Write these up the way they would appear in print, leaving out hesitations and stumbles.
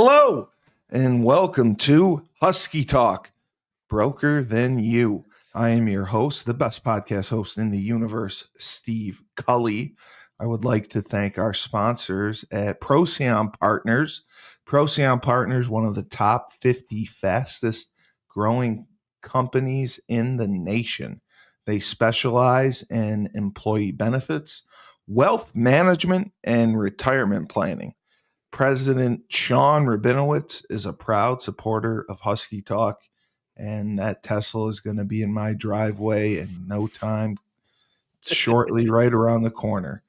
Hello, and welcome to Husky Talk, Broker Than You. I am your host, the best podcast host in the universe, Steve Cully. I would like to thank our sponsors at Procyon Partners. Procyon Partners, one of the top 50 fastest growing companies in the nation. They specialize in employee benefits, wealth management, and retirement planning. President Sean Rabinowitz is a proud supporter of Husky Talk, and that Tesla is going to be in my driveway in no time, shortly, right around the corner.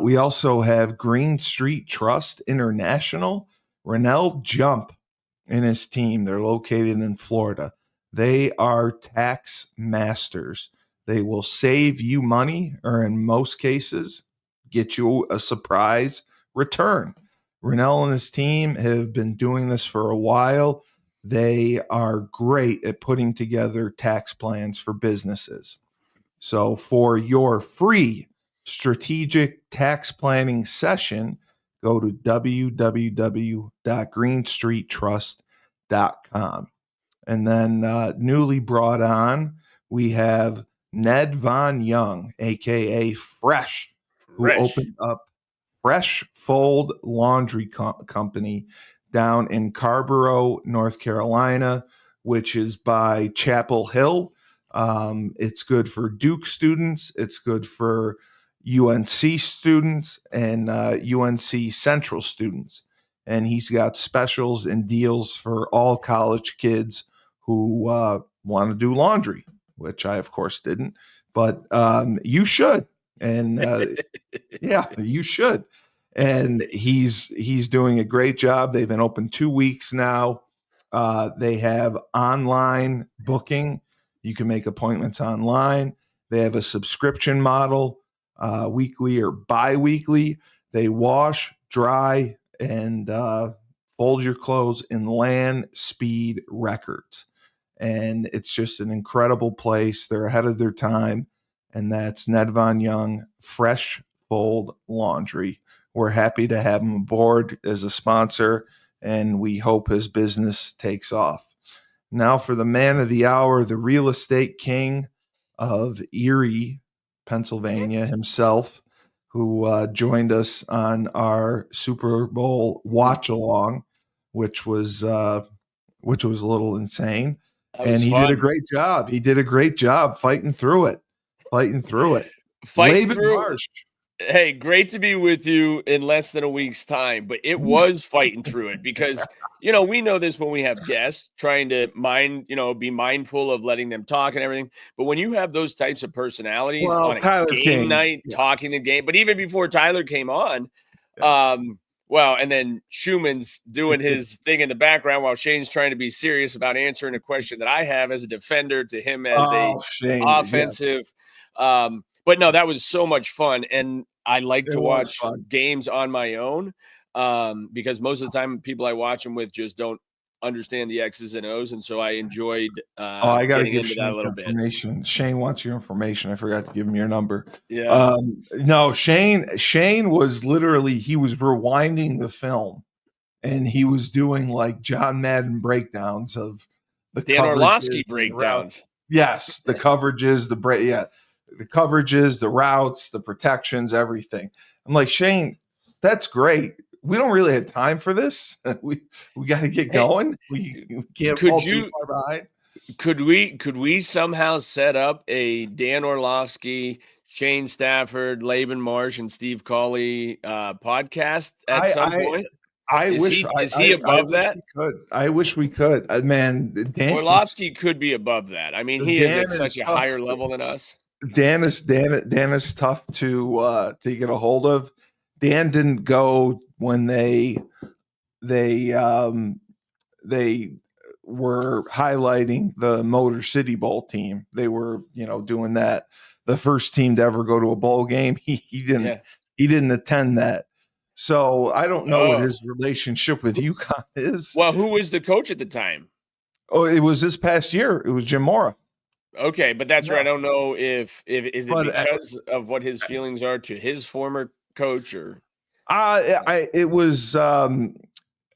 We also have Green Street Trust International, Rennell Jump and his team. They're located in Florida. They are tax masters. They will save you money, or in most cases, get you a surprise return. Rennell and his team have been doing this for a while. They are great at putting together tax plans for businesses. So for your free strategic tax planning session, go to www.greenstreettrust.com. And then newly brought on, we have Ned Von Young, a.k.a. Fresh, who opened up Fresh Fold Laundry Company down in Carborough, North Carolina, which is by Chapel Hill. It's good for Duke students. It's good for UNC students and UNC Central students. And he's got specials and deals for all college kids who want to do laundry, which I, of course, didn't. But you should. And yeah, you should. And he's doing a great job. They've been open 2 weeks now. They have online booking. You can make appointments online. They have a subscription model, weekly or bi-weekly. They wash, dry, and fold your clothes in land speed records. And it's just an incredible place. They're ahead of their time. And that's Ned Von Young, Fresh Fold Laundry. We're happy to have him aboard as a sponsor, and we hope his business takes off. Now for the man of the hour, the real estate king of Erie, Pennsylvania himself, who joined us on our Super Bowl watch along, which was a little insane. And he did a great job. He did a great job fighting through it. Laban Marsh. Hey, great to be with you in less than a week's time, but it was fighting through it because, we know this when we have guests trying to be mindful of letting them talk and everything. But when you have those types of personalities on a Tyler game King. night, talking the game, but even before Tyler came on, and then Schumann's doing his thing in the background while Shane's trying to be serious about answering a question that I have as a defender to him as Shane, offensive. Yeah. But no, that was so much fun. And I like to watch games on my own because most of the time people I watch them with just don't understand the X's and O's. And so I enjoyed I got to give into Shane that a little information. bit. Shane wants your information. I forgot to give him your number. Yeah. No, Shane was literally, he was rewinding the film and he was doing like John Madden breakdowns of the Dan Orlovsky breakdowns. Yes, the coverages, the coverages, the routes, the protections, everything. I'm like, Shane, that's great. We don't really have time for this. We got to get going. We can't fall too far behind. Could we somehow set up a Dan Orlovsky, Shane Stafford, Laban Marsh, and Steve Cawley podcast at some point? Is he above that? I wish we could. Man, Dan Orlovsky could be above that. I mean, he is at such a higher level than us. Dan is tough to get a hold of. Dan didn't go when they were highlighting the Motor City Bowl team. They were, doing that. The first team to ever go to a bowl game. He didn't attend that. So I don't know what his relationship with UConn is. Well, who was the coach at the time? Oh, it was this past year. It was Jim Mora. Okay, but that's where I don't know if is it because of what his feelings are to his former coach or it was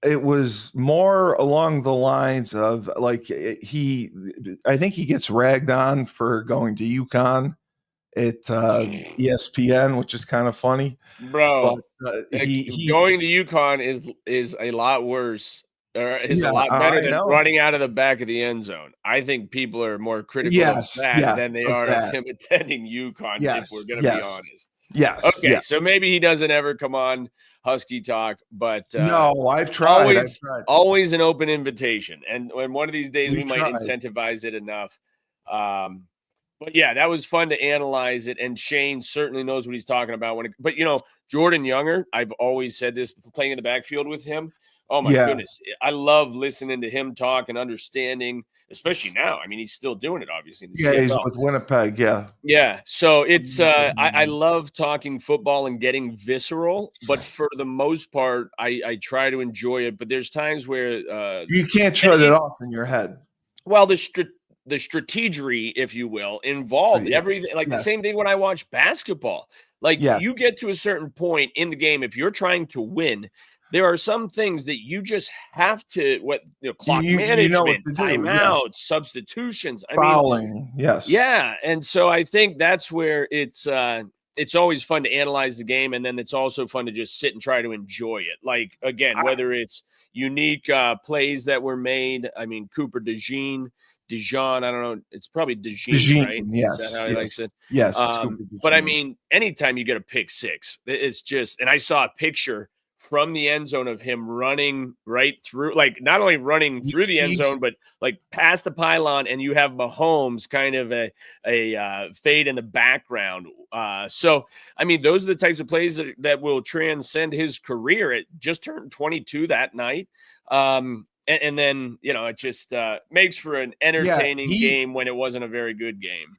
it was more along the lines of like I think he gets ragged on for going to UConn at ESPN, which is kind of funny. But Bro, he going to UConn is a lot worse, or is a yeah, lot better I than know. running out of the back of the end zone. I think people are more critical of Yes, that yes, than they of are of that. him attending UConn, if we're Yes, gonna be yes, honest. yes, Okay, yes. so maybe he doesn't ever come on Husky Talk, but No, I've tried. I've always tried. always an open invitation, and when one of these days we We've might tried. incentivize it enough. Um, but yeah, that was fun to analyze it, and Shane certainly knows what he's talking about but Jordan Younger, I've always said this, playing in the backfield with him. Oh my Yeah, goodness. I love listening to him talk and understanding, especially now. I mean, he's still doing it obviously in the yeah. He's CFL. with Winnipeg. Yeah, Yeah, so it's I love talking football and getting visceral, but for the most part, I try to enjoy it. But there's times where you can't and shut it off in your head. well, the strategery, if you will, involved Yeah. everything. Like the Yes. same thing when I watch basketball. Like Yes. you get to a certain point in the game, if you're trying to win, there are some things that you just have to clock You know what management, to do. Yes. timeouts, substitutions. I mean, Fouling. Yes. yeah, and so I think that's where it's always fun to analyze the game, and then it's also fun to just sit and try to enjoy it. Like again, whether it's unique plays that were made. I mean, Cooper Dijon, I don't know. It's probably Dijon, right? Is that Yes. how he Yes. likes it? Yes. It's Cooper But I Dejean. mean, anytime you get a pick six, it's just, and I saw a picture from the end zone of him running right through, like not only running through the end He's zone, but like past the pylon, and you have Mahomes kind of a fade in the background. So, I mean, those are the types of plays that will transcend his career. It just turned 22 that night. And then, it just makes for an yeah. entertaining game when it wasn't a very good game,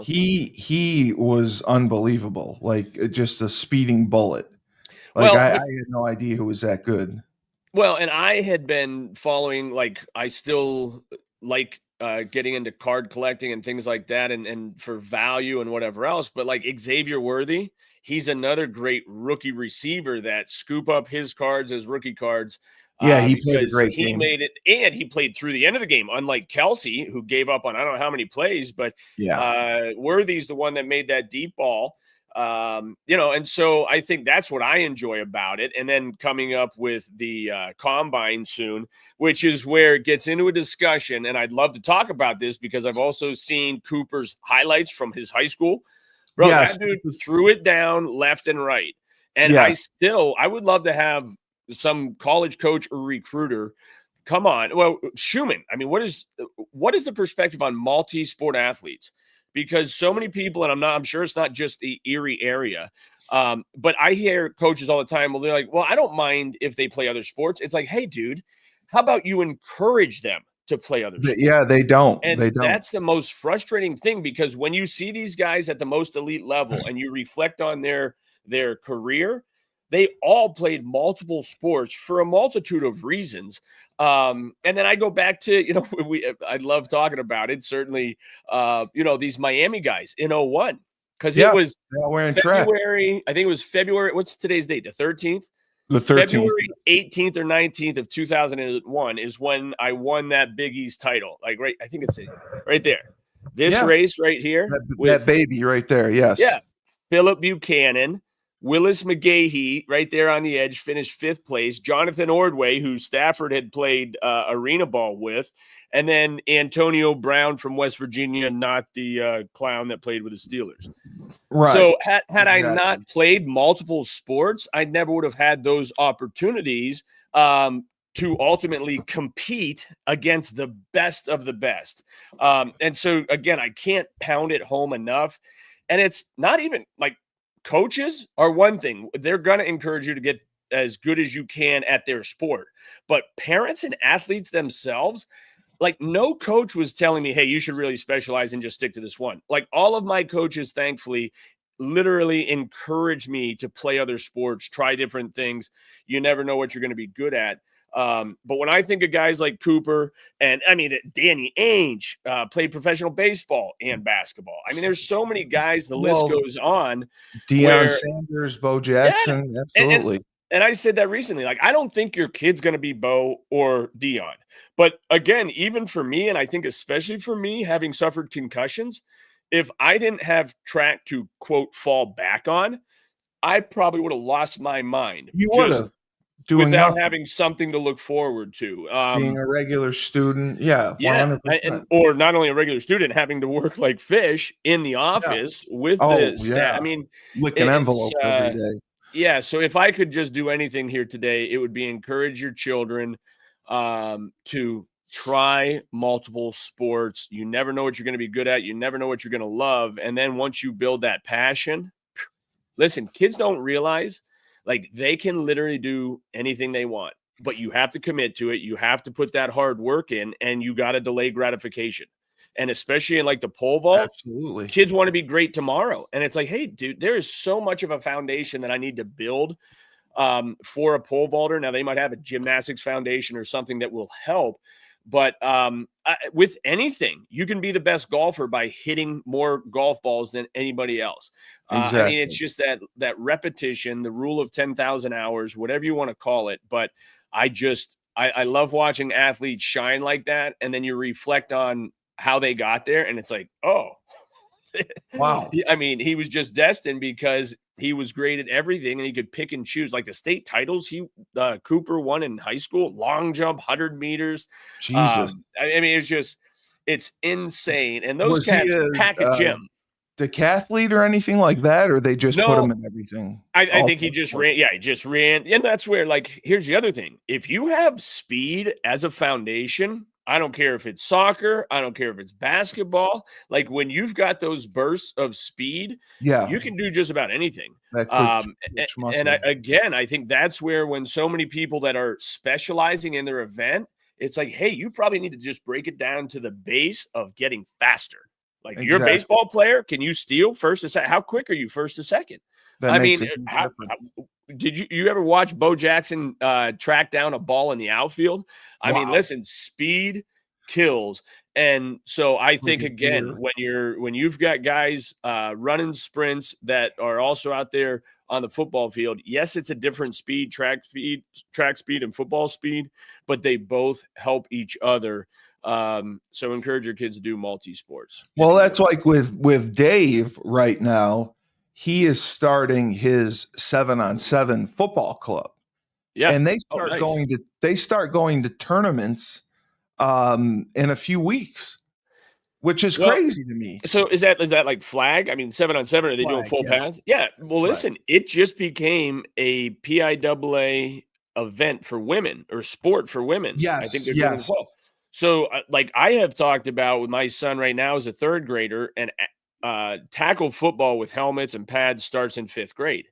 He was unbelievable. Like just a speeding bullet. Like Well, I but had no idea who was that good. and I had been following, like, I still like getting into card collecting and things like that, and for value and whatever else. But like Xavier Worthy, he's another great rookie receiver that scoop up his cards as rookie cards Yeah, he played a because great he game. made it, and he played through the end of the game, unlike Kelsey, who gave up on I don't know how many plays, but Yeah. Worthy's the one that made that deep ball. And so I think that's what I enjoy about it. And then coming up with the combine soon, which is where it gets into a discussion. And I'd love to talk about this because I've also seen Cooper's highlights from his high school. Bro, Yes. that dude threw it down left and right. And Yes. I would love to have some college coach or recruiter come on. Well, Schumann, I mean, what is the perspective on multi-sport athletes? Because so many people, and I'm sure it's not just the Erie area, but I hear coaches all the time. Well, they're like, well, I don't mind if they play other sports. It's like, hey, dude, how about you encourage them to play other sports? Yeah, they don't. And They don't. that's the most frustrating thing, because when you see these guys at the most elite level and you reflect on their career, they all played multiple sports for a multitude of reasons. And then I go back to, I love talking about it. Certainly, these Miami guys in '01, because it Yeah, was they're all wearing track. February. I think it was February. What's today's date? The 13th? The 13th. February 18th or 19th of 2001 is when I won that Big East title. Like, right, I think it's right there. This race right here. That baby right there. Yes. Yeah. Philip Buchanan, Willis McGahee right there on the edge, finished 5th place. Jonathan Ordway, who Stafford had played arena ball with. And then Antonio Brown from West Virginia, not the clown that played with the Steelers. Right. So had I not played multiple sports, I never would have had those opportunities to ultimately compete against the best of the best. And so, again, I can't pound it home enough. And it's not even like coaches are one thing. They're going to encourage you to get as good as you can at their sport. But parents and athletes themselves, like no coach was telling me, hey, you should really specialize and just stick to this one. Like all of my coaches, thankfully, literally encouraged me to play other sports, try different things. You never know what you're going to be good at. But when I think of guys like Cooper, and I mean, Danny Ainge played professional baseball and basketball. I mean, there's so many guys, the list goes on. Deion Sanders, Bo Jackson, absolutely. And I said that recently. Like, I don't think your kid's going to be Bo or Dion. But again, even for me, and I think especially for me, having suffered concussions, if I didn't have track to quote fall back on, I probably would have lost my mind You would just have doing without nothing, having something to look forward to. being a regular student. Yeah, Yeah, and 100%. or not only a regular student having to work like fish in the Yeah. office with the Oh, staff. I yeah. mean, Licking it's envelopes every day. yeah. So if I could just do anything here today, it would be encourage your children to try multiple sports. You never know what you're going to be good at. You never know what you're going to love, and then once you build that passion, listen, kids don't realize like they can literally do anything they want, but you have to commit to it. You have to put that hard work in and you got to delay gratification. And especially in like the pole vault, Absolutely. kids want to be great tomorrow. And it's like, hey, dude, there is so much of a foundation that I need to build for a pole vaulter. Now, they might have a gymnastics foundation or something that will help. But with anything, you can be the best golfer by hitting more golf balls than anybody else. I mean, it's Exactly. just that repetition, the rule of 10,000 hours, whatever you want to call it. But I love watching athletes shine like that, and then you reflect on how they got there, and it's like, oh, Wow. I mean, he was just destined because he was great at everything and he could pick and choose. Like the state titles Cooper won in high school, long jump, 100 meters. Jesus. I mean, it's insane. And those Was he cats pack a a gym. decathlete or anything like that, or they just put him No, in everything? I All think he just sports? ran. Yeah, he just ran. And that's where, like, here's the other thing. If you have speed as a foundation, I don't care if it's soccer, I don't care if it's basketball. Like, when you've got those bursts of speed, Yeah, you can do just about anything. that quick twitch And muscle. again, I think that's where when so many people that are specializing in their event, it's like, hey, you probably need to just break it down to the base of getting faster. Like, you're a Exactly. baseball player, can you steal first to second? How quick are you first to second? That I makes mean, a huge how difference. did you ever watch Bo Jackson track down a ball in the outfield? I mean, Wow. listen, speed kills. And so I Like think a again, deer. when you've got guys running sprints that are also out there on the football field, yes, it's a different speed, track speed, and football speed, but they both help each other. So encourage your kids to do multi sports if Well, you that's would. like with Dave right now. He is starting his 7-on-7 football club, Yeah. and Oh, nice. they start going to tournaments in a few weeks, which is Well, crazy to me. so is that like flag? I mean, 7-on-7, are they doing Flag, full yes. pads? Yeah. Well, Right. listen, it just became a PIAA event for women or sport for women. I think Yes, they're doing it as yes. well. So, like I have talked about with my son right now as a third grader, and tackle football with helmets and pads starts in fifth grade.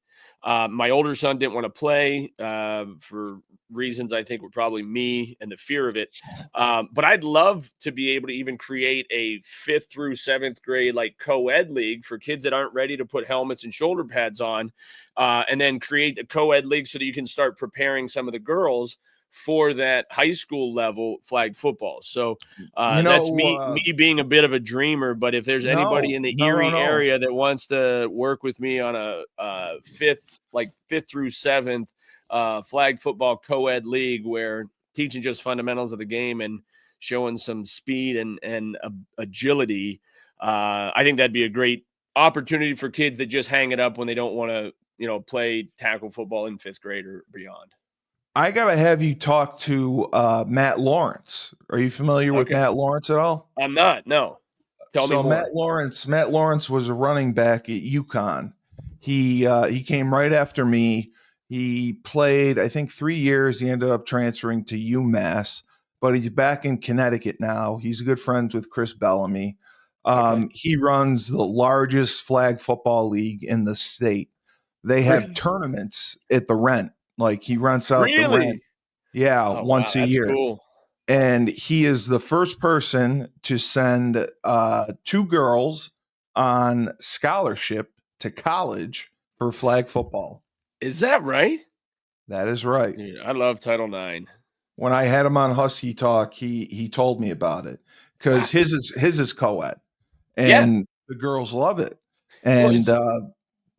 My older son didn't want to play for reasons I think were probably me and the fear of it. But I'd love to be able to even create a fifth through seventh grade like co-ed league for kids that aren't ready to put helmets and shoulder pads on, and then create a co-ed league so that you can start preparing some of the girls for that high school level flag football. So You that's know, me being a bit of a dreamer. But if there's anybody no, in the no, no, Erie no. area that wants to work with me on a fifth through seventh flag football co-ed league where teaching just fundamentals of the game and showing some speed and agility, I think that'd be a great opportunity for kids that just hang it up when they don't want to, play tackle football in fifth grade or beyond. I gotta have you talk to Matt Lawrence. Are you familiar with Okay. Matt Lawrence at all? I'm not. No. Tell me So more. Matt Lawrence was a running back at UConn. He came right after me. He played, I think, 3 years. He ended up transferring to UMass, but he's back in Connecticut now. He's good friends with Chris Bellamy. Okay. He runs the largest flag football league in the state. They have Really? tournaments at the rent. Like he rents out the rent, Really? yeah, Oh, wow. once a That's year. cool. And he is the first person to send two girls on scholarship to college for S- flag football. Is that right? That is right. Dude, I love Title IX. When I had him on Husky Talk, he told me about it Wow. because his is co-ed, Yeah. and the girls love it. Well, And it's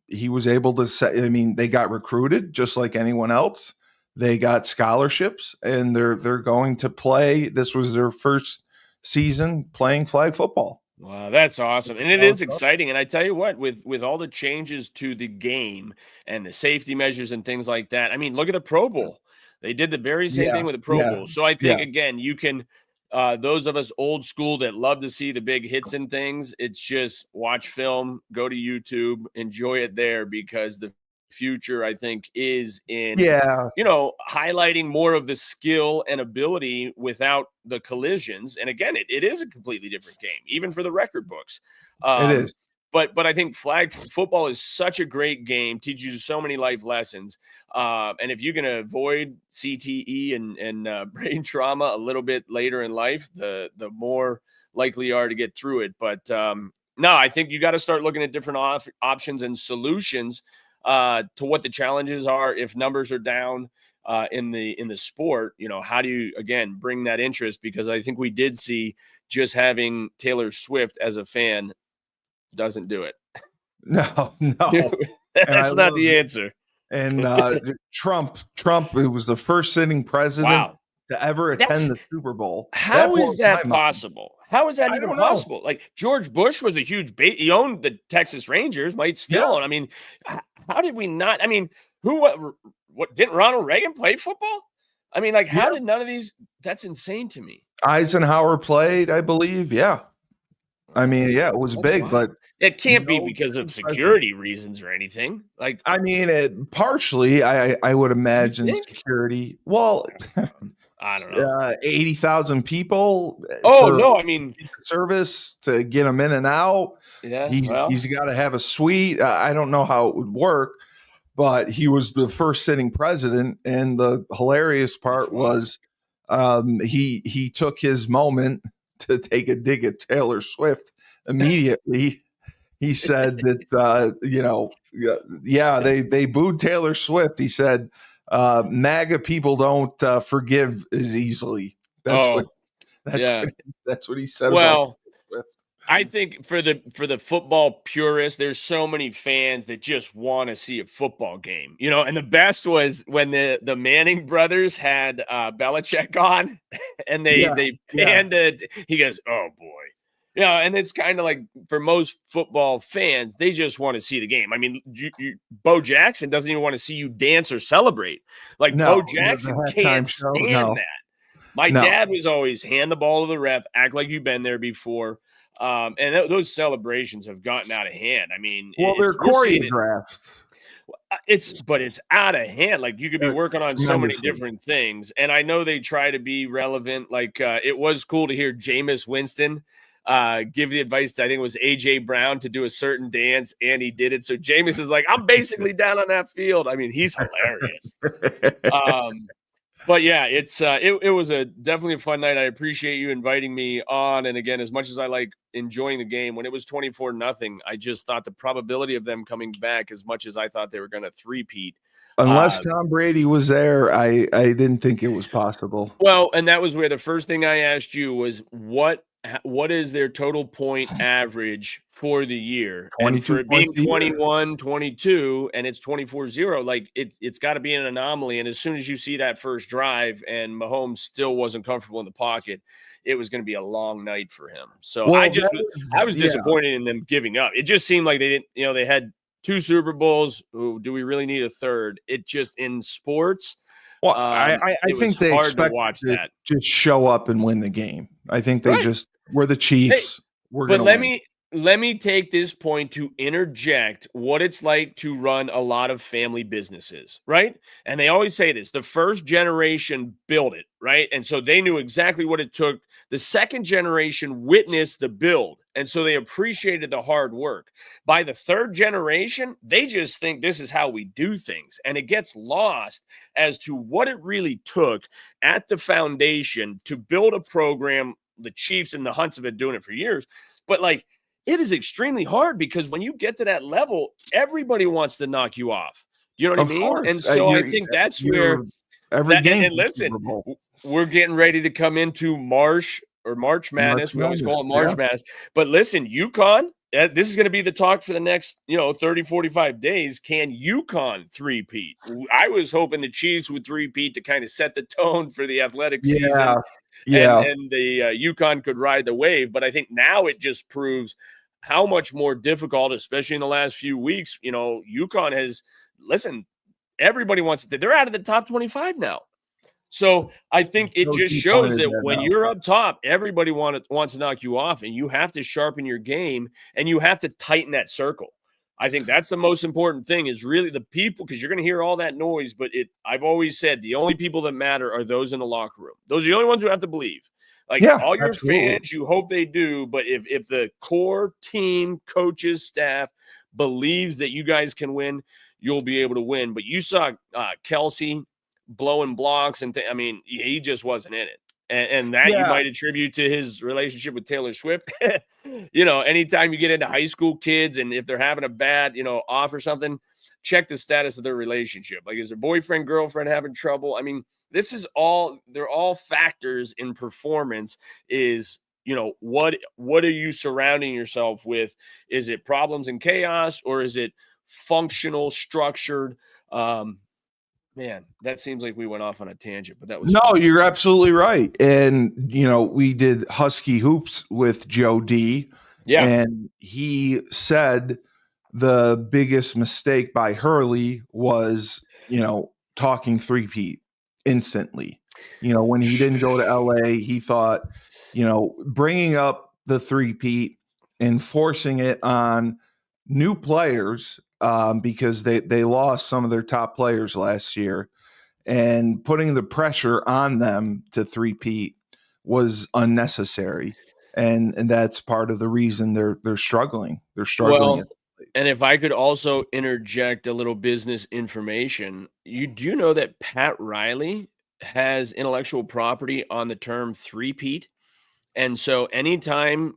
he was able to say, I mean, they got recruited just like anyone else. They got scholarships, and they're going to play. This was their first season playing flag football. Wow, that's awesome. And it is exciting. And I tell you what, with all the changes to the game and the safety measures and things like that, I mean, look at the Pro Bowl. They did the very same thing with the Pro Bowl. So I think, again, you can those of us old school that love to see the big hits and things, it's just watch film, go to YouTube, enjoy it there, because the future, I think, is in highlighting more of the skill and ability without the collisions. And again, it is a completely different game, even for the record books. It is. But I think flag football is such a great game, teaches you so many life lessons. And if you can avoid CTE and brain trauma a little bit later in life, the more likely you are to get through it. But no, I think you got to start looking at different options and solutions to what the challenges are if numbers are down in the sport. How do you, again, bring that interest? Because I think we did see just having Taylor Swift as a fan doesn't do it. No. That's not the answer. And Trump, it was the first sitting president to ever attend the Super Bowl. How is that possible? How is that even possible? Like, George Bush was a huge he owned the Texas Rangers, might still own. I mean, how did we not? I mean, what didn't Ronald Reagan play football? I mean, like, how did none of these? That's insane to me. Eisenhower played, I believe. Yeah. I mean, it was big, wild. But it can't be because of security reasons or anything. Like, I mean, partially, I would imagine security. Well, I don't know. 80,000 people. Oh no! I mean, service to get them in and out. Yeah, he's got to have a suite. I don't know how it would work, but he was the first sitting president, and the hilarious part was he took his moment to take a dig at Taylor Swift immediately. He said that, they booed Taylor Swift. He said, MAGA people don't forgive as easily. That's what he said. Well, I think for the football purists, there's so many fans that just want to see a football game, and the best was when the Manning brothers had Belichick on and they panned it. He goes, "Oh boy." And it's kind of like, for most football fans, they just want to see the game. I mean, Bo Jackson doesn't even want to see you dance or celebrate. Like, Bo Jackson can't stand that. My dad was always hand the ball to the ref, act like you've been there before. And those celebrations have gotten out of hand. I mean, they're choreographed. It's out of hand. Like, you could be working on so many different things. And I know they try to be relevant. Like, it was cool to hear Jameis Winston give the advice to, I think it was AJ Brown, to do a certain dance, and he did it. So Jameis is like, I'm basically down on that field. I mean, he's hilarious. But yeah, it was definitely a fun night. I appreciate you inviting me on. And again, as much as I like enjoying the game, when it was 24-0, I just thought the probability of them coming back, as much as I thought they were going to three-peat. Unless Tom Brady was there, I didn't think it was possible. Well, and that was where the first thing I asked you was, what is their total point average for the year? And for it being 21, 22, and it's 24-0, like, it's got to be an anomaly. And as soon as you see that first drive and Mahomes still wasn't comfortable in the pocket, it was going to be a long night for him. So I was disappointed in them giving up. It just seemed like they didn't, they had 2 Super Bowls. Ooh, do we really need a third? It just, in sports, well, I think they expect to just show up and win the game. I think they we're the Chiefs. But let me take this point to interject what it's like to run a lot of family businesses, right? And they always say this: the first generation built it, right? And so they knew exactly what it took. The second generation witnessed the build, and so they appreciated the hard work. By the third generation, they just think this is how we do things, and it gets lost as to what it really took at the foundation to build a program. The Chiefs and the Hunts have been doing it for years, but like, it is extremely hard, because when you get to that level, everybody wants to knock you off. You know what I mean? Course. And so I think that's where every game. And listen, we're getting ready to come into March Madness. We always call it March Madness. But listen, UConn this is going to be the talk for the next, 30, 45 days. Can UConn three-peat? I was hoping the Chiefs would three-peat to kind of set the tone for the athletic season. Yeah. And the UConn could ride the wave. But I think now it just proves how much more difficult, especially in the last few weeks. UConn has, listen, everybody wants to, they're out of the top 25 now. So I think it just shows that when you're up top, everybody wants to knock you off, and you have to sharpen your game and you have to tighten that circle. I think that's the most important thing, is really the people, because you're going to hear all that noise. But I've always said the only people that matter are those in the locker room. Those are the only ones who have to believe. All your fans, you hope they do. But if the core team, coaches, staff believes that you guys can win, you'll be able to win. But you saw Kelsey blowing blocks and he just wasn't in it. And that you might attribute to his relationship with Taylor Swift. Anytime you get into high school kids, and if they're having a bad, off or something, check the status of their relationship. Like, is their boyfriend, girlfriend having trouble? They're all factors in performance. Is, what are you surrounding yourself with? Is it problems and chaos, or is it functional, structured? Man, that seems like we went off on a tangent, but that was fun. You're absolutely right. And, we did Husky Hoops with Joe D. Yeah. And he said the biggest mistake by Hurley was, talking three-peat instantly. When he didn't go to LA, he thought, bringing up the three-peat and forcing it on new players, because they lost some of their top players last year, and putting the pressure on them to three-peat was unnecessary. And that's part of the reason they're struggling. They're struggling. Well, and if I could also interject a little business information, do you know that Pat Riley has intellectual property on the term three-peat? And so anytime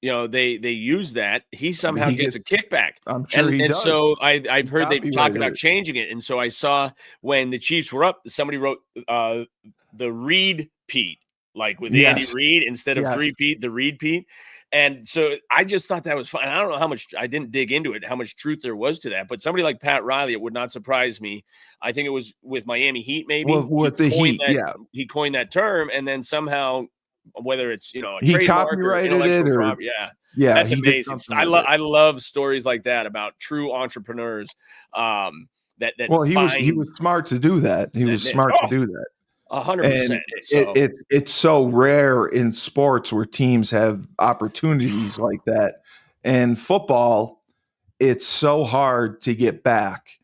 they use that, he somehow gets a kickback. I'm sure he does. And so I've heard they talk about changing it. And so I saw when the Chiefs were up, somebody wrote the Reed-peat, like with Andy Reid instead of three-peat, the Reed-peat. And so I just thought that was fun. I don't know how much, I didn't dig into it, how much truth there was to that. But somebody like Pat Riley, it would not surprise me. I think it was with Miami Heat, maybe. Well, with the Heat, he coined that term, and then somehow, whether it's a he trademark copyrighted or intellectual it, property, that's amazing. I love stories like that about true entrepreneurs. He was smart to do that. He was smart to do that. 100%. It's so rare in sports where teams have opportunities like that, and football, it's so hard to get back.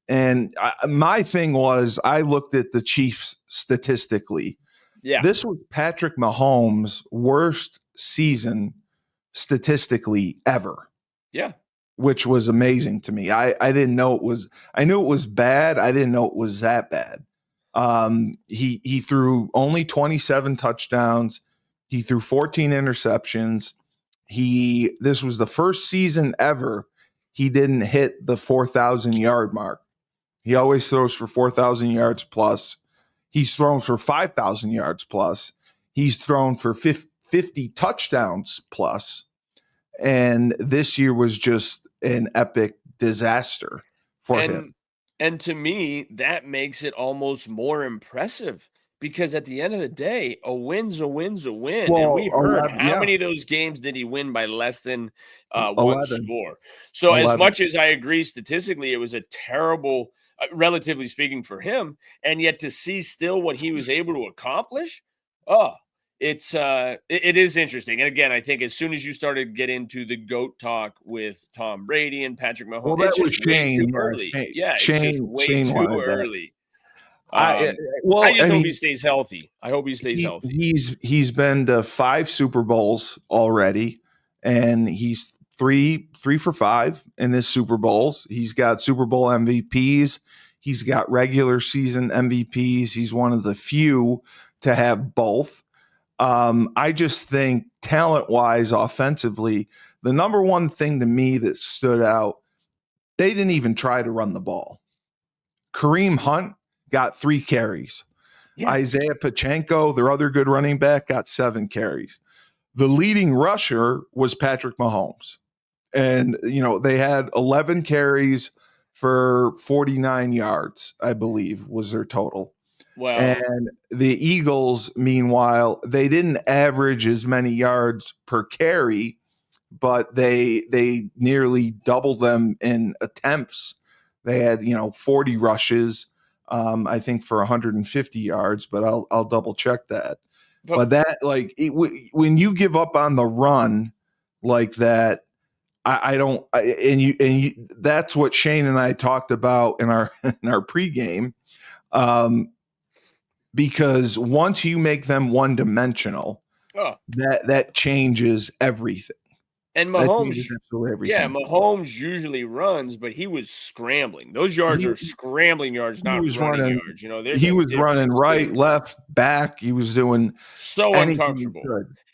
And my thing was, I looked at the Chiefs statistically. Yeah. This was Patrick Mahomes' worst season statistically ever. Yeah. Which was amazing to me. I didn't know it was, I knew it was bad. I didn't know it was that bad. He threw only 27 touchdowns. He threw 14 interceptions. This was the first season ever he didn't hit the 4,000 yard mark. He always throws for 4,000 yards plus. He's thrown for 5,000 yards plus. He's thrown for 50 touchdowns plus. And this year was just an epic disaster for him. And to me, that makes it almost more impressive, because at the end of the day, a win's a win's a win. Well, and we heard how many of those games did he win by less than one score? So 11. As much as I agree statistically, it was a terrible, relatively speaking, for him, and yet to see still what he was able to accomplish, it is interesting. And again, I think as soon as you started to get into the GOAT talk with Tom Brady and Patrick Mahomes, it's just way too early. It's just way too early. I hope he stays healthy. I hope he stays healthy. He's been to 5 Super Bowls already, and he's three for 5 in his Super Bowls. He's got Super Bowl MVPs. He's got regular season MVPs. He's one of the few to have both. I just think talent-wise, offensively, the number one thing to me that stood out, they didn't even try to run the ball. Kareem Hunt got 3 carries. Yeah. Isaiah Pacheco, their other good running back, got 7 carries. The leading rusher was Patrick Mahomes. And, they had 11 carries for 49 yards, I believe was their total. Well, And the Eagles, meanwhile, they didn't average as many yards per carry, but they nearly doubled them in attempts. They had 40 rushes, I think for 150 yards, but I'll double check that. But that when you give up on the run like that, I don't. That's what Shane and I talked about in our pregame. Because once you make them one dimensional, that changes everything. And Mahomes, Mahomes usually runs, but he was scrambling. Those yards are scrambling yards, not running yards. He was running right, left, back. He was doing so uncomfortable.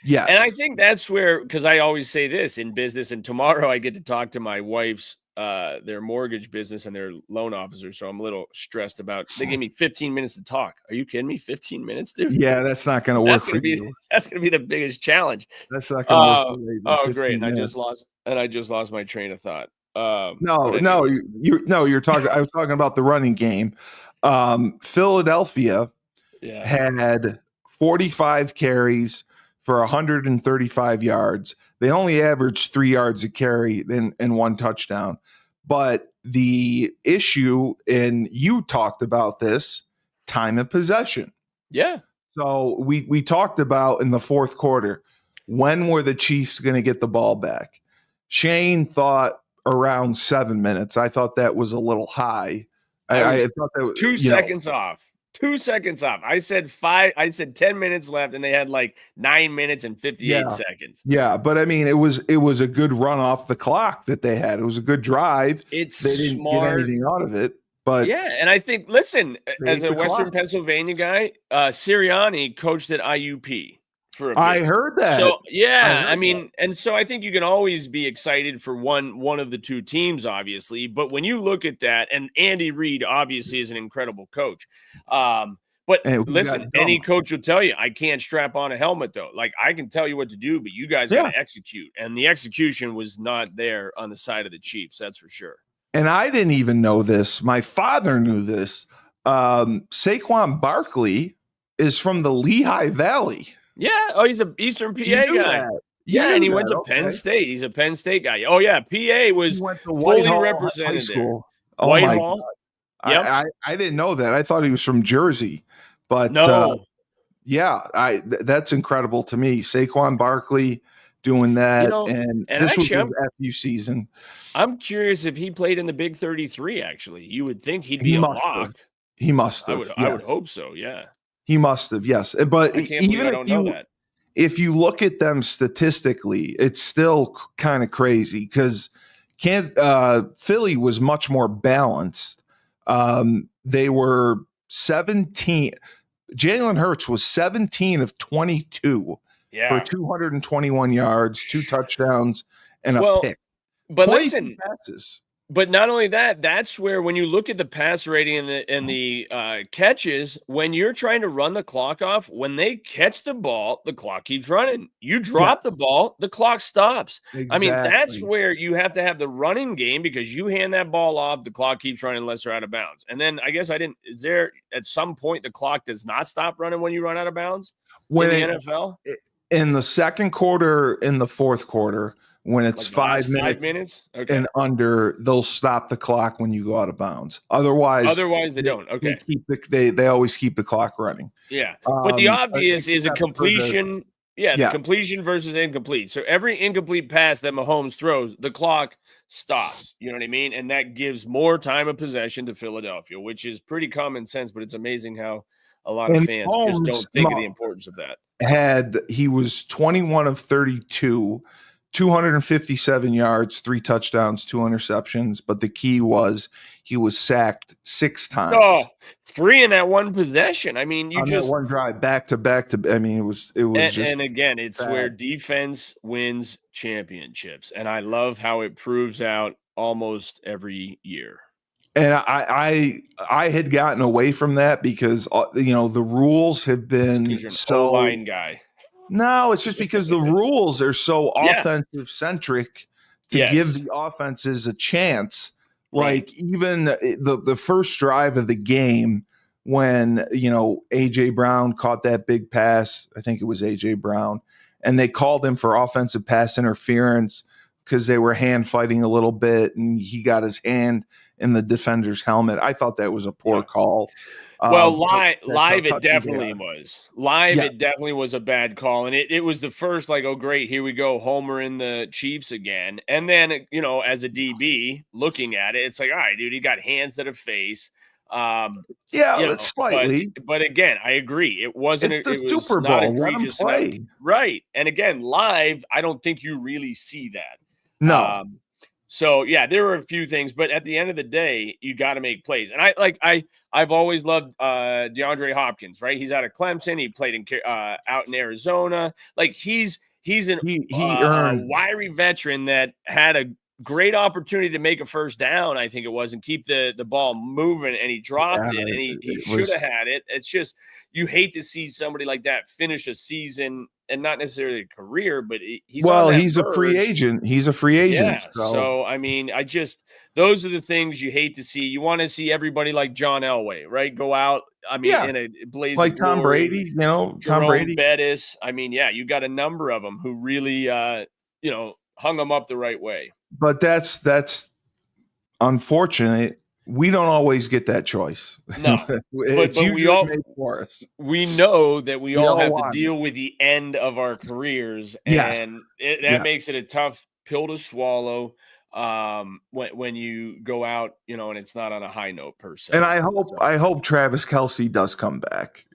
Yes. And I think that's where, because I always say this in business, and tomorrow I get to talk to my wife's their mortgage business and their loan officer. So I'm a little stressed about, they gave me 15 minutes to talk. Are you kidding me? 15 minutes, dude? Yeah, that's not going to work for you. That's going to be the biggest challenge. That's not going to work for you. Oh, great. And I just lost my train of thought. You're talking, I was talking about the running game. Philadelphia had 45 carries for 135 yards. They only averaged 3 yards a carry and 1 touchdown. But the issue, and you talked about this, time of possession. Yeah. So we talked about in the fourth quarter, when were the Chiefs going to get the ball back? Shane thought around 7 minutes. I thought that was a little high. I thought that was 2 seconds off. 2 seconds off. I said 10 minutes left, and they had like 9 minutes and 58 seconds. Yeah, but I mean, it was a good run off the clock that they had. It was a good drive. They didn't smart. get anything out of it. But yeah, and I think, listen, as a Western Pennsylvania guy, Sirianni coached at IUP for a bit. I heard that. So yeah, I mean, and so I think you can always be excited for one of the two teams, obviously. But when you look at that, and Andy Reid obviously is an incredible coach. But listen, any coach will tell you, I can't strap on a helmet though. Like, I can tell you what to do, but you guys got to execute. And the execution was not there on the side of the Chiefs. That's for sure. And I didn't even know this. My father knew this. Saquon Barkley is from the Lehigh Valley. Yeah. Oh, he's an Eastern PA guy. Yeah, and he went to Penn State. He's a Penn State guy. Oh, yeah. PA was fully represented there. Oh, Whitehall. Yep. I didn't know that. I thought he was from Jersey. But no. That's incredible to me. Saquon Barkley doing that, and this was his FU season. I'm curious if he played in the Big 33. Actually, you would think he'd be a lock. He must have. I would hope so. Yeah, he must have. Yes, but even if you look at them statistically, it's still kind of crazy because Philly was much more balanced. They were 17. Jalen Hurts was 17 of 22. For 221 yards, 2 touchdowns, and a pick. But listen, passes. But not only that, that's where when you look at the pass rating and the catches, when you're trying to run the clock off, when they catch the ball, the clock keeps running. You drop the ball, the clock stops. Exactly. I mean, that's where you have to have the running game because you hand that ball off, the clock keeps running unless they're out of bounds. And then I guess is there at some point the clock does not stop running when you run out of bounds in the NFL? In the second quarter, in the fourth quarter, when it's like 5 minutes and under, they'll stop the clock when you go out of bounds. Otherwise they don't. Okay, they always keep the clock running. Yeah, but the obvious is a completion. The completion versus incomplete. So every incomplete pass that Mahomes throws, the clock stops. You know what I mean? And that gives more time of possession to Philadelphia, which is pretty common sense. But it's amazing how a lot of fans just don't think of the importance of that. He was 21 of 32, 257 yards, 3 touchdowns, 2 interceptions. But the key was he was sacked 6 times. Oh, 3 in that one possession. I mean, that one drive back to back to. I mean, it was and again, it's bad. Where defense wins championships, and I love how it proves out almost every year. And I had gotten away from that because the rules have been so line guy. No, it's just because the rules are so offensive centric to give the offenses a chance. Like even the first drive of the game when, A.J. Brown caught that big pass, I think it was A.J. Brown, and they called him for offensive pass interference because they were hand fighting a little bit and he got his hand in the defender's helmet. I thought that was a poor call. Well, live it definitely was. It definitely was a bad call. And it was the first, like, oh, great, here we go, Homer in the Chiefs again. And then, as a DB looking at it, it's like, all right, dude, he got hands to the face. Slightly. But again, I agree. It wasn't it was Super Bowl. Let him play. Right. And again, live, I don't think you really see that. No. So there were a few things, but at the end of the day, you got to make plays. And I've always loved DeAndre Hopkins, right? He's out of Clemson. He played out in Arizona. Like he's a wiry veteran that had a great opportunity to make a first down, I think it was, and keep the ball moving, and he dropped it, and he should have had it. It's just, you hate to see somebody like that finish a season, and not necessarily a career, but he's a free agent. He's a free agent. Yeah. So I mean, those are the things you hate to see. You want to see everybody like John Elway, right? Go out. I mean, in a blaze like Tom Brady, Tom Brady, Bettis. I mean, you got a number of them who really, hung them up the right way. But that's unfortunate. We don't always get that choice. No, it's usually made for us. We know that we all have to deal with the end of our careers, and that makes it a tough pill to swallow when you go out, and it's not on a high note per se. And I hope Travis Kelce does come back.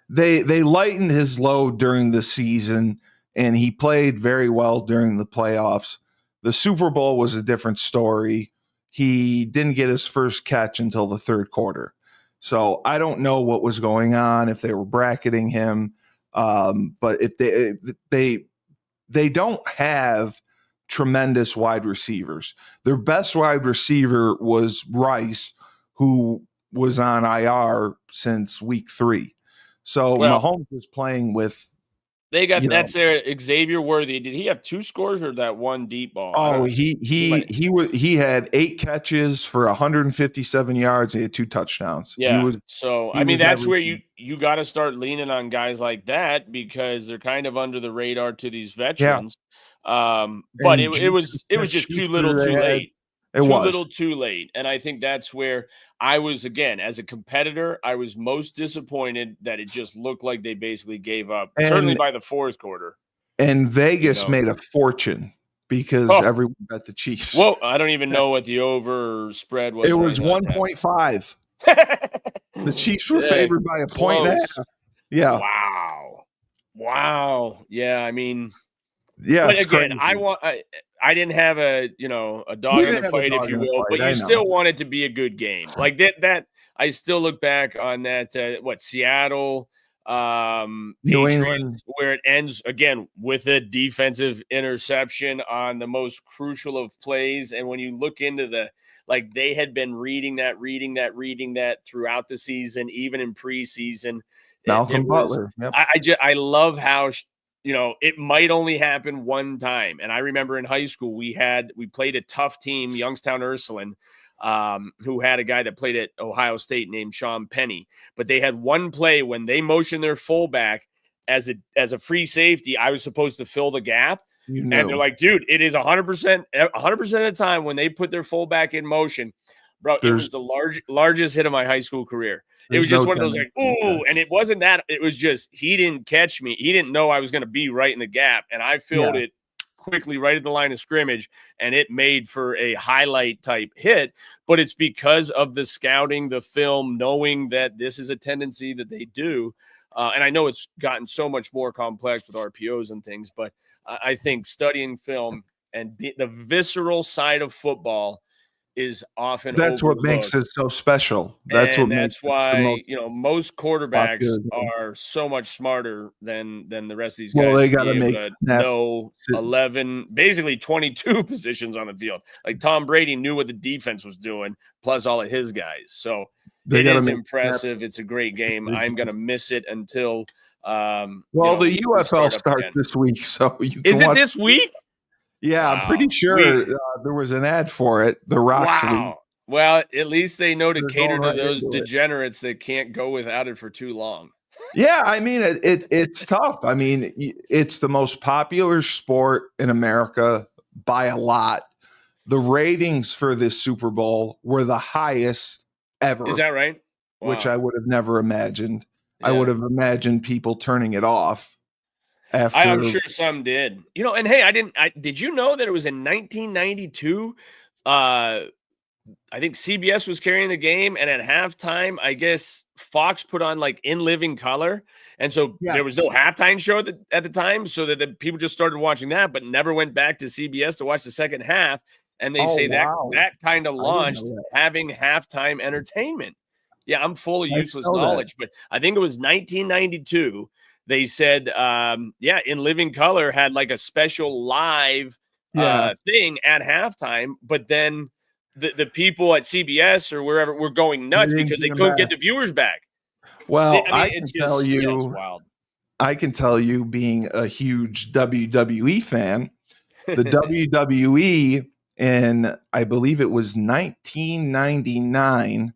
They lightened his load during the season, and he played very well during the playoffs. The Super Bowl was a different story. He didn't get his first catch until the third quarter. So I don't know what was going on, if they were bracketing him. But if they don't have tremendous wide receivers. Their best wide receiver was Rice, who was on IR since week 3. So Mahomes was playing with. They got that's their Xavier Worthy. Did he have 2 scores or that one deep ball? Oh, he had 8 catches for 157 yards. He had 2 touchdowns. Yeah. That's where you got to start leaning on guys like that, because they're kind of under the radar to these veterans. But it was just too little, too late. Too late. And I think that's where I was, again, as a competitor, I was most disappointed that it just looked like they basically gave up, certainly by the fourth quarter. And Vegas made a fortune because everyone bet the Chiefs. Well, I don't even know what the over spread was. It was 1.5. The Chiefs were favored by a point and a half. Yeah. Wow. Yeah, I mean. Yeah, but again, I didn't have a dog in the fight, if you will, but you still want it to be a good game. Like that I still look back on that Seattle New England, where it ends again with a defensive interception on the most crucial of plays. And when you look into they had been reading that throughout the season, even in preseason. Malcolm Butler. Yep. I love how it might only happen one time. And I remember in high school, we played a tough team, Youngstown Ursuline, who had a guy that played at Ohio State named Sean Penny. But they had one play when they motioned their fullback as a free safety. I was supposed to fill the gap. And they're like, dude, it is 100% of the time when they put their fullback in motion, bro, it was the largest hit of my high school career. It was just one of those and it wasn't that. It was just he didn't catch me. He didn't know I was going to be right in the gap, and I filled it quickly right at the line of scrimmage, and it made for a highlight type hit. But it's because of the scouting, the film, knowing that this is a tendency that they do. And I know it's gotten so much more complex with RPOs and things, but I think studying film and the visceral side of football is often that's overlooked. What makes it so special. That's why most quarterbacks are so much smarter than the rest of these guys. Well, they got to know 11, basically 22 positions on the field. Like Tom Brady knew what the defense was doing, plus all of his guys. So it is impressive. It's a great game. I'm going to miss it until the UFL starts this week. So is it this week? Yeah, I'm Wow. pretty sure there was an ad for it. The Rock's League. Wow. Well, at least they know to They're cater going to right those into it. degenerates that can't go without it for too long. Yeah, I mean it's tough. I mean, it's the most popular sport in America by a lot. The ratings for this Super Bowl were the highest Is ever, that right? which I Wow. would have never imagined. I would Yeah. have imagined people turning it off I'm after. sure some did. And hey, did you know that it was in 1992? I think CBS was carrying the game, and at halftime, I guess Fox put on like In Living Color, and so there was no Yes. halftime show at the time, so that the people just started watching that, but never went back to CBS to watch the second half. And they Oh say that wow. that kind of I didn't know launched that. having halftime entertainment. Yeah, I'm full of I didn't useless know that. knowledge, but I think it was 1992. They said, In Living Color had like a special live Yeah. thing at halftime, but then the people at CBS or wherever were going They nuts didn't because get they them couldn't back. get the viewers back. Well, I mean, it's just, it's wild. I can tell you being a huge WWE fan, the WWE in I believe it was 1999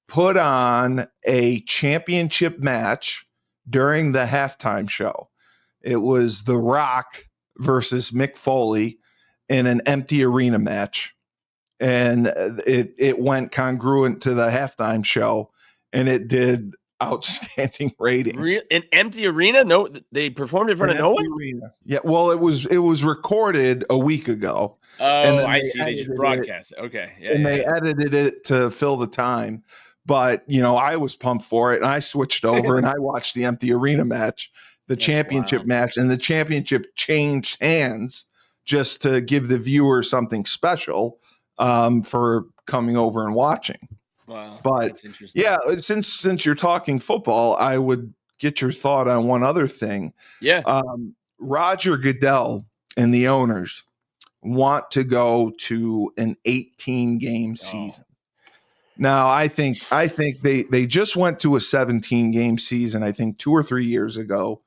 put on a championship match during the halftime show. It was The Rock versus Mick Foley in an empty arena match. And it went congruent to the halftime show, and it did outstanding ratings. An empty arena? No, they performed in front of An no empty one? arena. Yeah, well, it was recorded a week ago, and Oh, then I they see. They just edited it, broadcast it. Okay. and they Yeah. edited it to fill the time. But I was pumped for it, and I switched over and I watched the empty arena match, the That's championship wild. match, and the championship changed hands just to give the viewer something special for coming over and watching. Wow. But That's interesting. yeah, since you're talking football, I would get your thought on one other thing. Yeah. Roger Goodell and the owners want to go to an 18 game season. Now, I think they just went to a 17 game season, I think 2 or 3 years ago.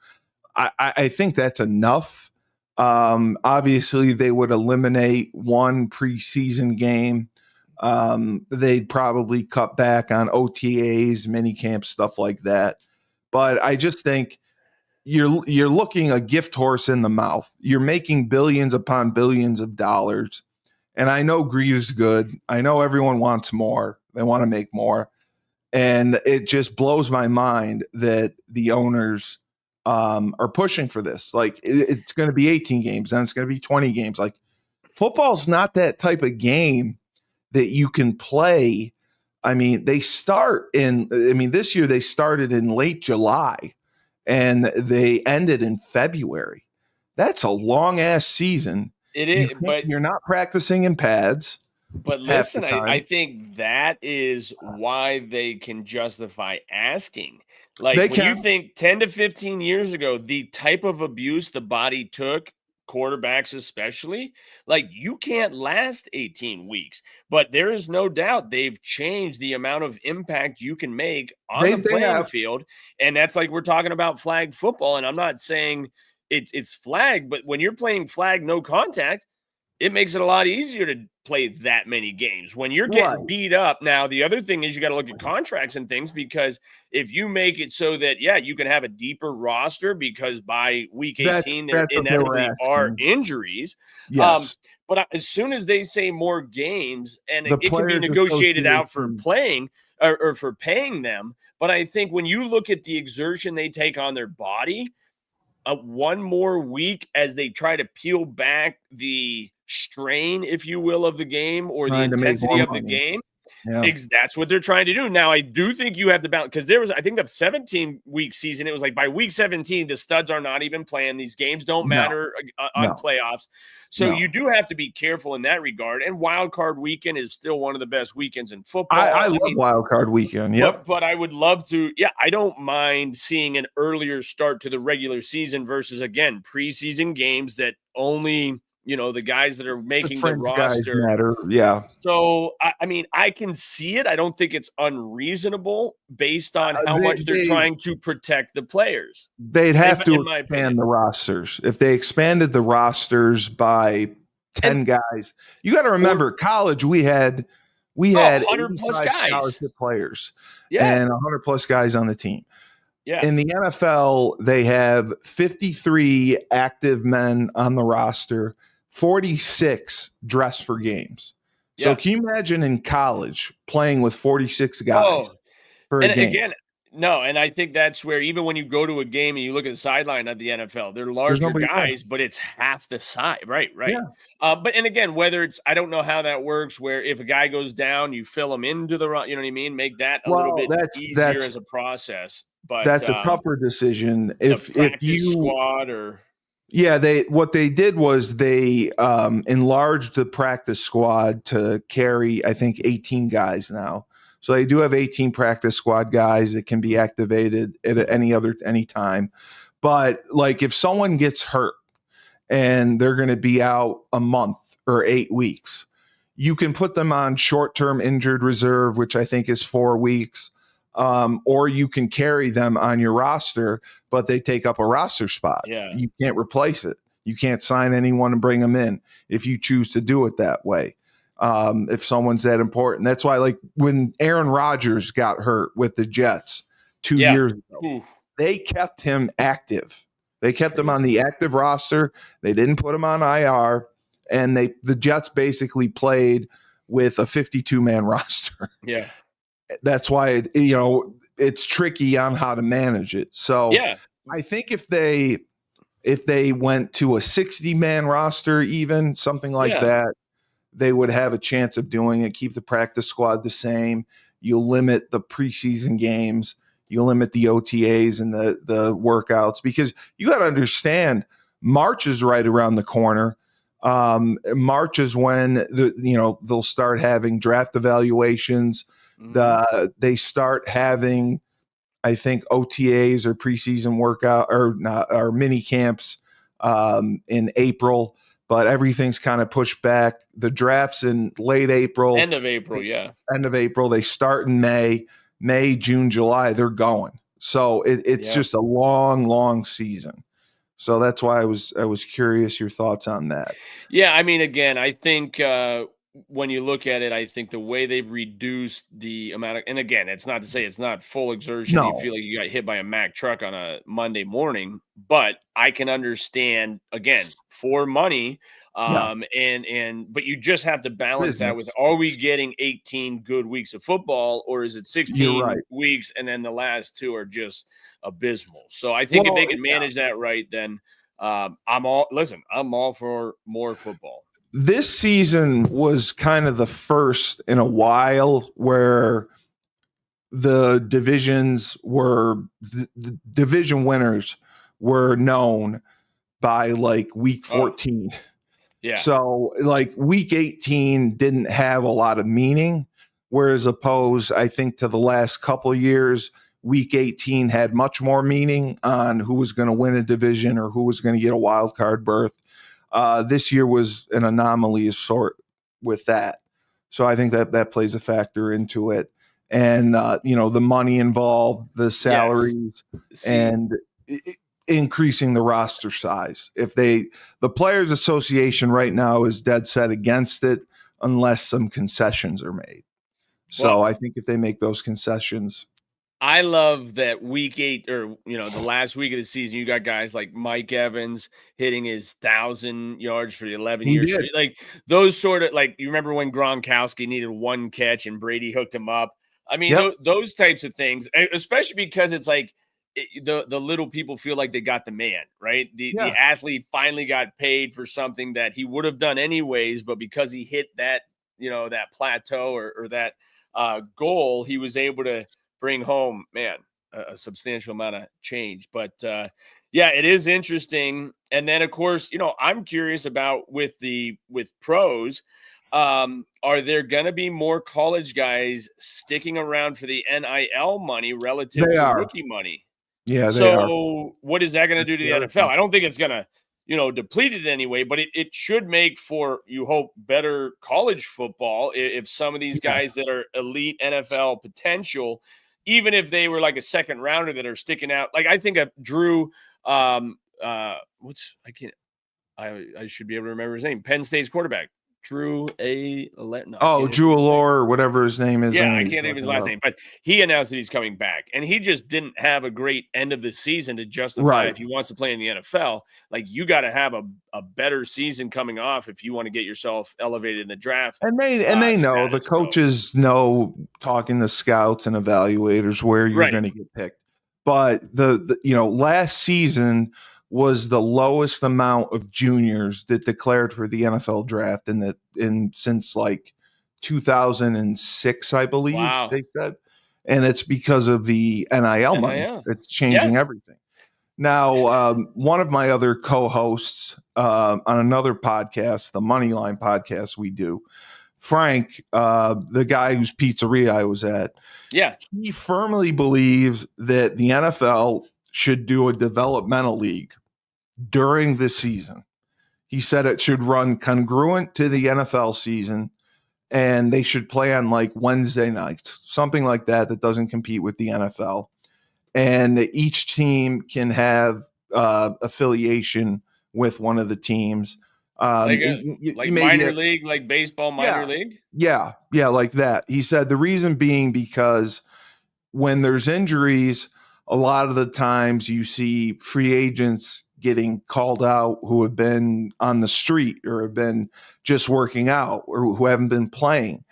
I think that's enough. Obviously, they would eliminate one preseason game. They'd probably cut back on OTAs, mini camp, stuff like that. But I just think you're looking a gift horse in the mouth. You're making billions upon billions of dollars. And I know greed is good. I know everyone wants more. They want to make more. And it just blows my mind that the owners are pushing for this. Like it's going to be 18 games, then it's going to be 20 games. Like football's not that type of game that you can play. I mean, this year they started in late July and they ended in February. That's a long ass season. It is, You're not practicing in pads but half the listen, I time. think that is why they can justify asking. Like They when you can. think 10 to 15 years ago, the type of abuse the body took, quarterbacks especially, like you can't last 18 weeks. But there is no doubt they've changed the amount of impact you can make on the They playing have. field. And that's like we're talking about flag football. And I'm not saying it's flag, but when you're playing flag no contact, it makes it a lot easier to play that many games. When you're getting Right. beat up, now the other thing is you got to look at contracts and things because if you make it so that you can have a deeper roster because by week 18 there That's what they were inevitably are asking. injuries. Yes. But as soon as they say more games and The it can be Players negotiated out for Association. playing or for paying them, but I think when you look at the exertion they take on their body, one more week as they try to peel back the strain, if you will, of the game or the Trying to make intensity more of the money. game. Yeah. That's what they're trying to do. Now, I do think you have the balance because there was, I think, the 17-week season. It was like by week 17, the studs are not even playing. These games don't matter on No. playoffs. So No. you do have to be careful in that regard. And wild card weekend is still one of the best weekends in football. I love wild card weekend. Yep. But I would love to. Yeah, I don't mind seeing an earlier start to the regular season versus, again, preseason games that only, the guys that are The making the fringe guys roster. matter. Yeah. So, I mean, I can see it. I don't think it's unreasonable based on how They, much they're they trying to protect the players, they'd have to in my opinion. expand the rosters. If they expanded the rosters by And 10 guys, you got to or remember college, we had 100 plus 85 guys. scholarship players Yeah. and 100 plus guys on the team. Yeah. In the NFL, they have 53 active men on the roster, 46 dress for games. So Yeah. can you imagine in college playing with 46 guys Oh, for a and game? again, no, and I think that's where even when you go to a game and you look at the sideline of the NFL, they're There's larger nobody there. guys, but it's half the size. Right, right. Yeah. But and again, whether it's I don't know how that works. Where if a guy goes down, you fill him into the run. You know what I mean? Make that a little Well, bit easier as a process. But that's a tougher decision. the If practice you squad or Yeah, what they did was they enlarged the practice squad to carry, I think, 18 guys now. So they do have 18 practice squad guys that can be activated at any time. But like if someone gets hurt and they're going to be out a month or 8 weeks, you can put them on short-term injured reserve, which I think is 4 weeks, or you can carry them on your roster, but they take up a roster spot. yeah, You can't replace it. You can't sign anyone and bring them in if you choose to do it that way. If someone's that important, that's why, like when Aaron Rodgers got hurt with the Jets 2 years ago, Oof. they kept him active. They kept him on the active roster. They didn't put him on IR, and the Jets basically played with a 52-man roster. Yeah. That's why it's tricky on how to manage it. So Yeah. I think if they went to a 60-man roster, even something like that, they would have a chance of doing it. Keep the practice squad the same. You'll limit the preseason games. You limit the OTAs and the workouts, because you got to understand March is right around the corner. March is when they'll start having draft evaluations. They start having, I think, OTAs or preseason workout or mini camps in April, but everything's kind of pushed back. The draft's in late April. End of April, yeah. End of April. They start in May, June, July. They're going. So it's just a long, long season. So that's why I was curious your thoughts on that. Yeah, I mean, again, I think when you look at it, I think the way they've reduced the amount of, and again, it's not to say it's not full exertion. No. You feel like you got hit by a Mack truck on a Monday morning, but I can understand, again, for money. But you just have to balance that with, are we getting 18 good weeks of football, or is it 16 weeks and then the last 2 are just abysmal? So I think if they can manage that right, then I'm all for more football. This season was kind of the first in a while where the divisions the division winners were known by like week 14. Yeah. So like week 18 didn't have a lot of meaning, whereas opposed, I think, to the last couple of years, week 18 had much more meaning on who was going to win a division or who was going to get a wild card berth. This year was an anomaly of sort with that. So I think that plays a factor into it. And, the money involved, the salaries, and increasing the roster size. The Players Association right now is dead set against it unless some concessions are made. So I think if they make those concessions. I love that week 8 or, the last week of the season, you got guys like Mike Evans hitting his 1,000 yards for the 11 years. Did. Like those sort of, like, you remember when Gronkowski needed one catch and Brady hooked him up? I mean, those types of things, especially because it's like the little people feel like they got the man, right? The athlete finally got paid for something that he would have done anyways, but because he hit that, that plateau or that goal, he was able to bring home, a substantial amount of change. But it is interesting. And then, of course, I'm curious about with pros, are there going to be more college guys sticking around for the NIL money relative to rookie money? Yeah. So what is that going to do to the NFL? I don't think it's going to, depleted anyway, but it should make for, you hope, better college football if some of these guys that are elite NFL potential, even if they were like a second rounder that are sticking out. Like I think of Drew, I should be able to remember his name. Penn State's quarterback, Drew Drew Allure, or whatever his name is. Yeah, I can't think of his last name, but he announced that he's coming back, and he just didn't have a great end of the season to justify if he wants to play in the NFL. Like, you got to have a better season coming off if you want to get yourself elevated in the draft. And they know, the coaches know, talking to scouts and evaluators, where you're going to get picked. But the last season was the lowest amount of juniors that declared for the NFL draft since like 2006, I believe. They said, and it's because of the NIL money. It's changing everything. Now, one of my other co-hosts on another podcast, the Moneyline podcast we do, Frank, the guy whose pizzeria I was at, he firmly believes that the NFL should do a developmental league during the season. He said it should run congruent to the NFL season, and they should play on like Wednesday nights, something like that doesn't compete with the NFL. And each team can have affiliation with one of the teams. Minor league, like baseball minor league? Yeah, like that. He said the reason being because when there's injuries, a lot of the times you see free agents getting called out who have been on the street or have been just working out or who haven't been playing.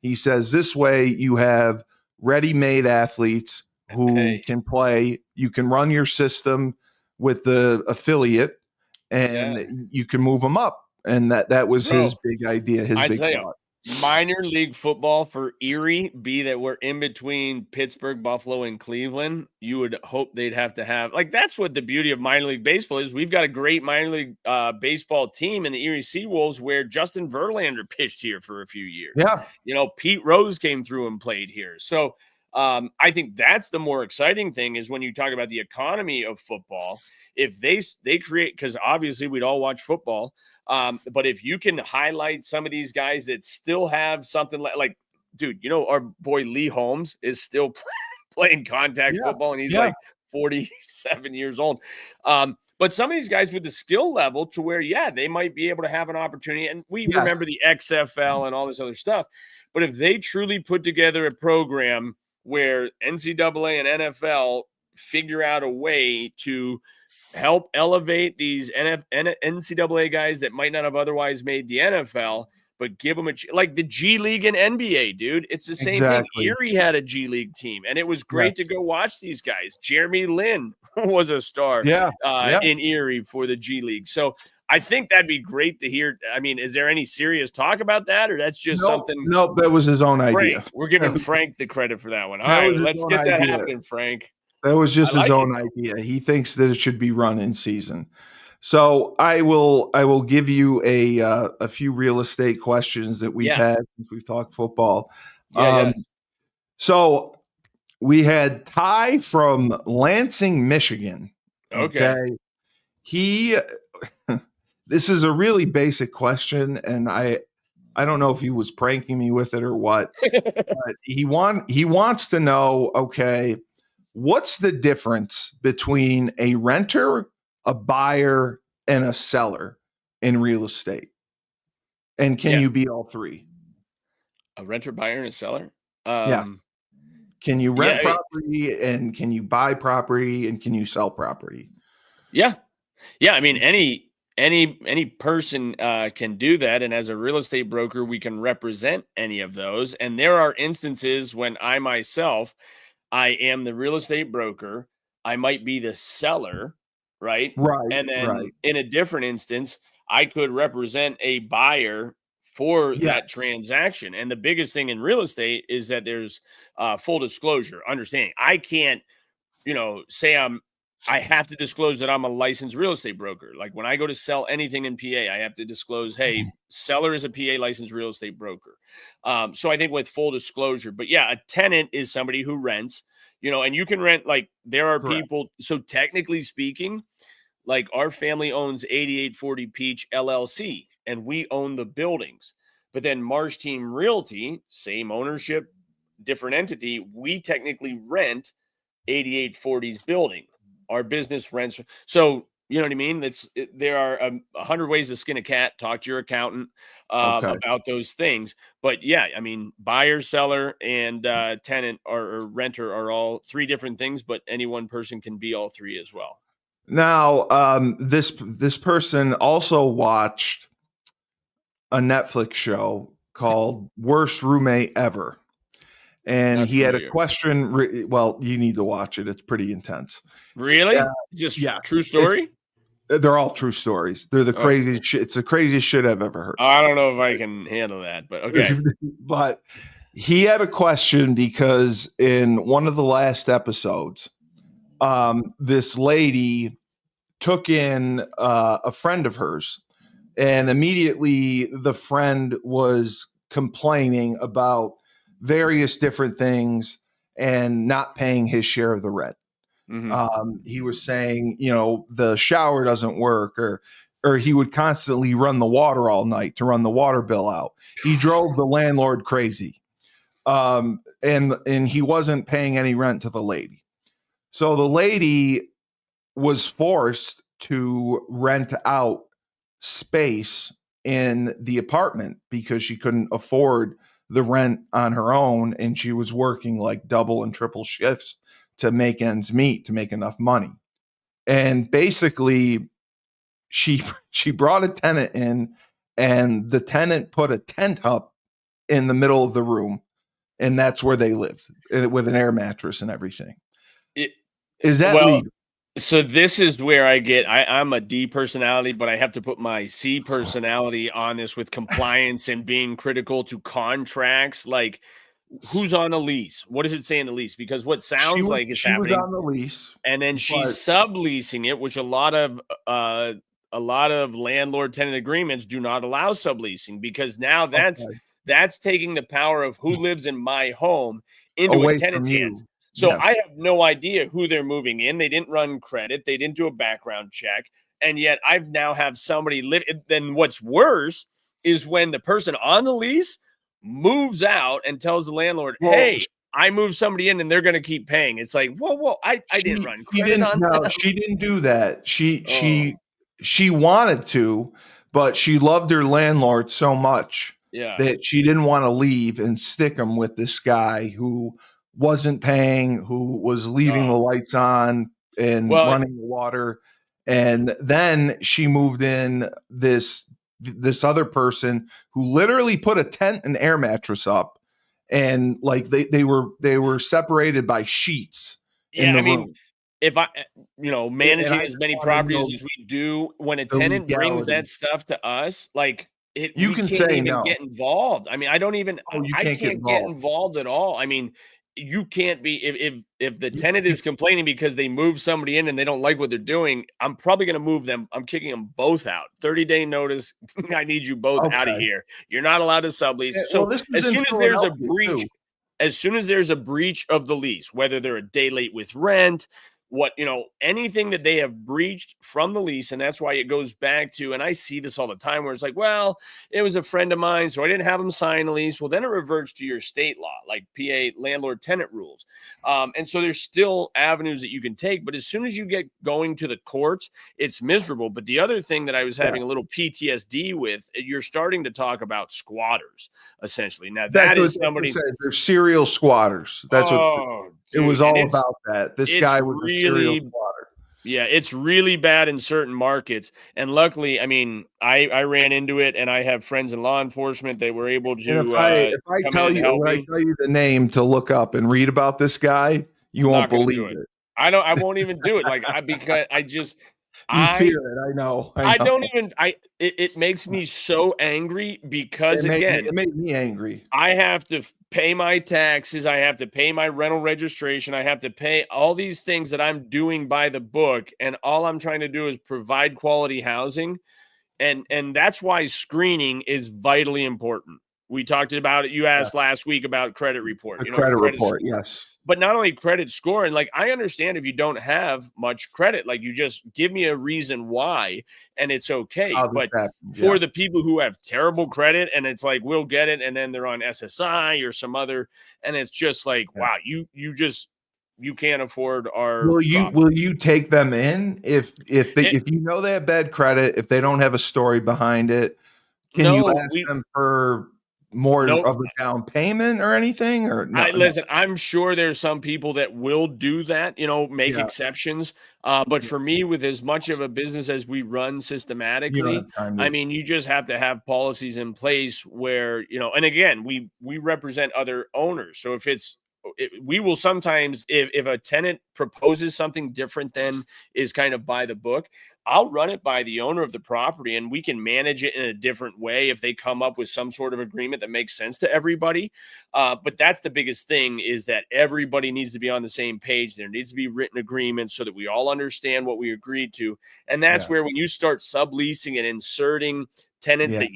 He says this way you have ready-made athletes who can play. You can run your system with the affiliate and you can move them up. And that was his big idea, his big thought. Minor league football for Erie, that we're in between Pittsburgh, Buffalo, and Cleveland, you would hope they'd have to have, like, that's what the beauty of minor league baseball is. We've got a great minor league baseball team in the Erie Seawolves where Justin Verlander pitched here for a few years. Yeah. Pete Rose came through and played here. So I think that's the more exciting thing is when you talk about the economy of football, if they create, because obviously we'd all watch football, but if you can highlight some of these guys that still have something like dude, our boy Lee Holmes is still playing contact football, and he's like 47 years old. But some of these guys with the skill level to where, they might be able to have an opportunity. And we remember the XFL and all this other stuff. But if they truly put together a program where NCAA and NFL figure out a way to help elevate these NCAA guys that might not have otherwise made the NFL, but give them like the G League and NBA, dude. It's the same thing. Erie had a G League team, and it was great to go watch these guys. Jeremy Lin was a star in Erie for the G League. So I think that'd be great to hear. I mean, is there any serious talk about that, or that's just something? No, that was his own idea. We're giving Frank the credit for that one. All right, let's get that happening, Frank. That was just his own idea. He thinks that it should be run in season. So I will give you a few real estate questions that we've had since we've talked football. So we had Ty from Lansing, Michigan. Okay. This is a really basic question, and I don't know if he was pranking me with it or what, but he wants to know, okay, what's the difference between a renter, a buyer, and a seller in real estate? And can you be all three? A renter, buyer, and a seller? Can you rent property, and can you buy property, and can you sell property? Yeah. I mean, any person can do that. And as a real estate broker, we can represent any of those. And there are instances when I myself, I am the real estate broker. I might be the seller, right? And then in a different instance, I could represent a buyer for that transaction. And the biggest thing in real estate is that there's full disclosure, understanding. I can't, say I have to disclose that I'm a licensed real estate broker. Like when I go to sell anything in PA, I have to disclose, hey, seller is a PA licensed real estate broker. So I think with full disclosure, but a tenant is somebody who rents, and you can rent, like there are people. So technically speaking, Like our family owns 8840 Peach LLC, and we own the buildings. But then Marsh Team Realty, same ownership, different entity, we technically rent 8840's building. Our business rents. So, you know what I mean? There are 100 ways to skin a cat. Talk to your accountant Okay. about those things. But yeah, I mean, buyer, seller, and tenant or renter are all three different things, but any one person can be all three as well. Now, this person also watched a Netflix show called Worst Roommate Ever. And Not he had a familiar. question. Well, you need to watch it. It's pretty intense. Really? Just Yeah, true story? they're all true stories. They're the All right, craziest cool. shit. It's the craziest shit I've ever heard. I don't know if I can handle that, but okay. But he had a question because in one of the last episodes, this lady took in a friend of hers, and immediately the friend was complaining about various different things and not paying his share of the rent. He was saying, the shower doesn't work, or he would constantly run the water all night to run the water bill out. He drove the landlord crazy. And he wasn't paying any rent to the lady. So the lady was forced to rent out space in the apartment because she couldn't afford the rent on her own, and she was working like double and triple shifts to make ends meet, to make enough money. And basically she brought a tenant in, and the tenant put a tent up in the middle of the room, and that's where they lived, with an air mattress and everything. Is that legal? So this is where I'm a D personality, but I have to put my C personality on this with compliance and being critical to contracts. Like, who's on a lease? What does it say in the lease? Because what sounds like is happening. She was on the lease, and then she's subleasing it, which a lot of landlord tenant agreements do not allow subleasing, because now that's taking the power of who lives in my home into away a tenant's from hands. you. So Yes. I have no idea who they're moving in. They didn't run credit. They didn't do a background check. And yet I've now have somebody live. Then what's worse is when the person on the lease moves out and tells the landlord, hey, I moved somebody in and they're going to keep paying. It's like, whoa, I didn't run credit on them. She didn't do that. She wanted to, but she loved her landlord so much that she didn't want to leave and stick him with this guy who wasn't paying, who was leaving the lights on and running the water. And then she moved in this other person who literally put a tent and air mattress up, and like they were separated by sheets in the room. If I, managing as many properties as we do, when a tenant brings that stuff to us, like we can't even get involved. I mean, I can't get involved at all. I mean, you can't be, if the tenant is complaining because they moved somebody in and they don't like what they're doing, I'm probably going to move them. I'm kicking them both out. 30-day notice. I need you both out of here. You're not allowed to sublease. So as soon as there's a breach, as soon as there's a breach of the lease, whether they're a day late with rent, anything that they have breached from the lease. And that's why it goes back to, and I see this all the time where it's like, well, it was a friend of mine, so I didn't have him sign a lease. Well, then it reverts to your state law, like PA landlord tenant rules. And so there's still avenues that you can take, but as soon as you get going to the courts, it's miserable. But the other thing that I was having a little PTSD with, you're starting to talk about squatters, essentially. Now that is somebody, they're serial squatters. That's what it was all about. That this guy was a serial squatter. Yeah, it's really bad in certain markets. And luckily, I mean, I ran into it, and I have friends in law enforcement that were able to. If I tell you the name to look up and read about this guy, you won't believe it. I won't even do it. Because I just fear it. I know. It makes me so angry because it made me angry. I have to pay my taxes. I have to pay my rental registration. I have to pay all these things that I'm doing by the book. And all I'm trying to do is provide quality housing. And that's why screening is vitally important. We talked about it. You asked last week about credit report. The credit report, yes. But not only credit score, and like I understand if you don't have much credit, like you just give me a reason why, and it's okay. But for the people who have terrible credit, and it's like we'll get it, and then they're on SSI or some other, and it's just like wow, you can't afford our. Will you take them in if you know they have bad credit, if they don't have a story behind it? Can you ask them for more of a down payment or anything? Or no? Listen, I'm sure there's some people that will do that, make exceptions. But for me, with as much of a business as we run systematically, I mean, you just have to have policies in place where, and again, we represent other owners. So if we will sometimes, if a tenant proposes something different than is kind of by the book, I'll run it by the owner of the property and we can manage it in a different way if they come up with some sort of agreement that makes sense to everybody. But that's the biggest thing, is that everybody needs to be on the same page. There needs to be written agreements so that we all understand what we agreed to. And that's where when you start subleasing and inserting tenants that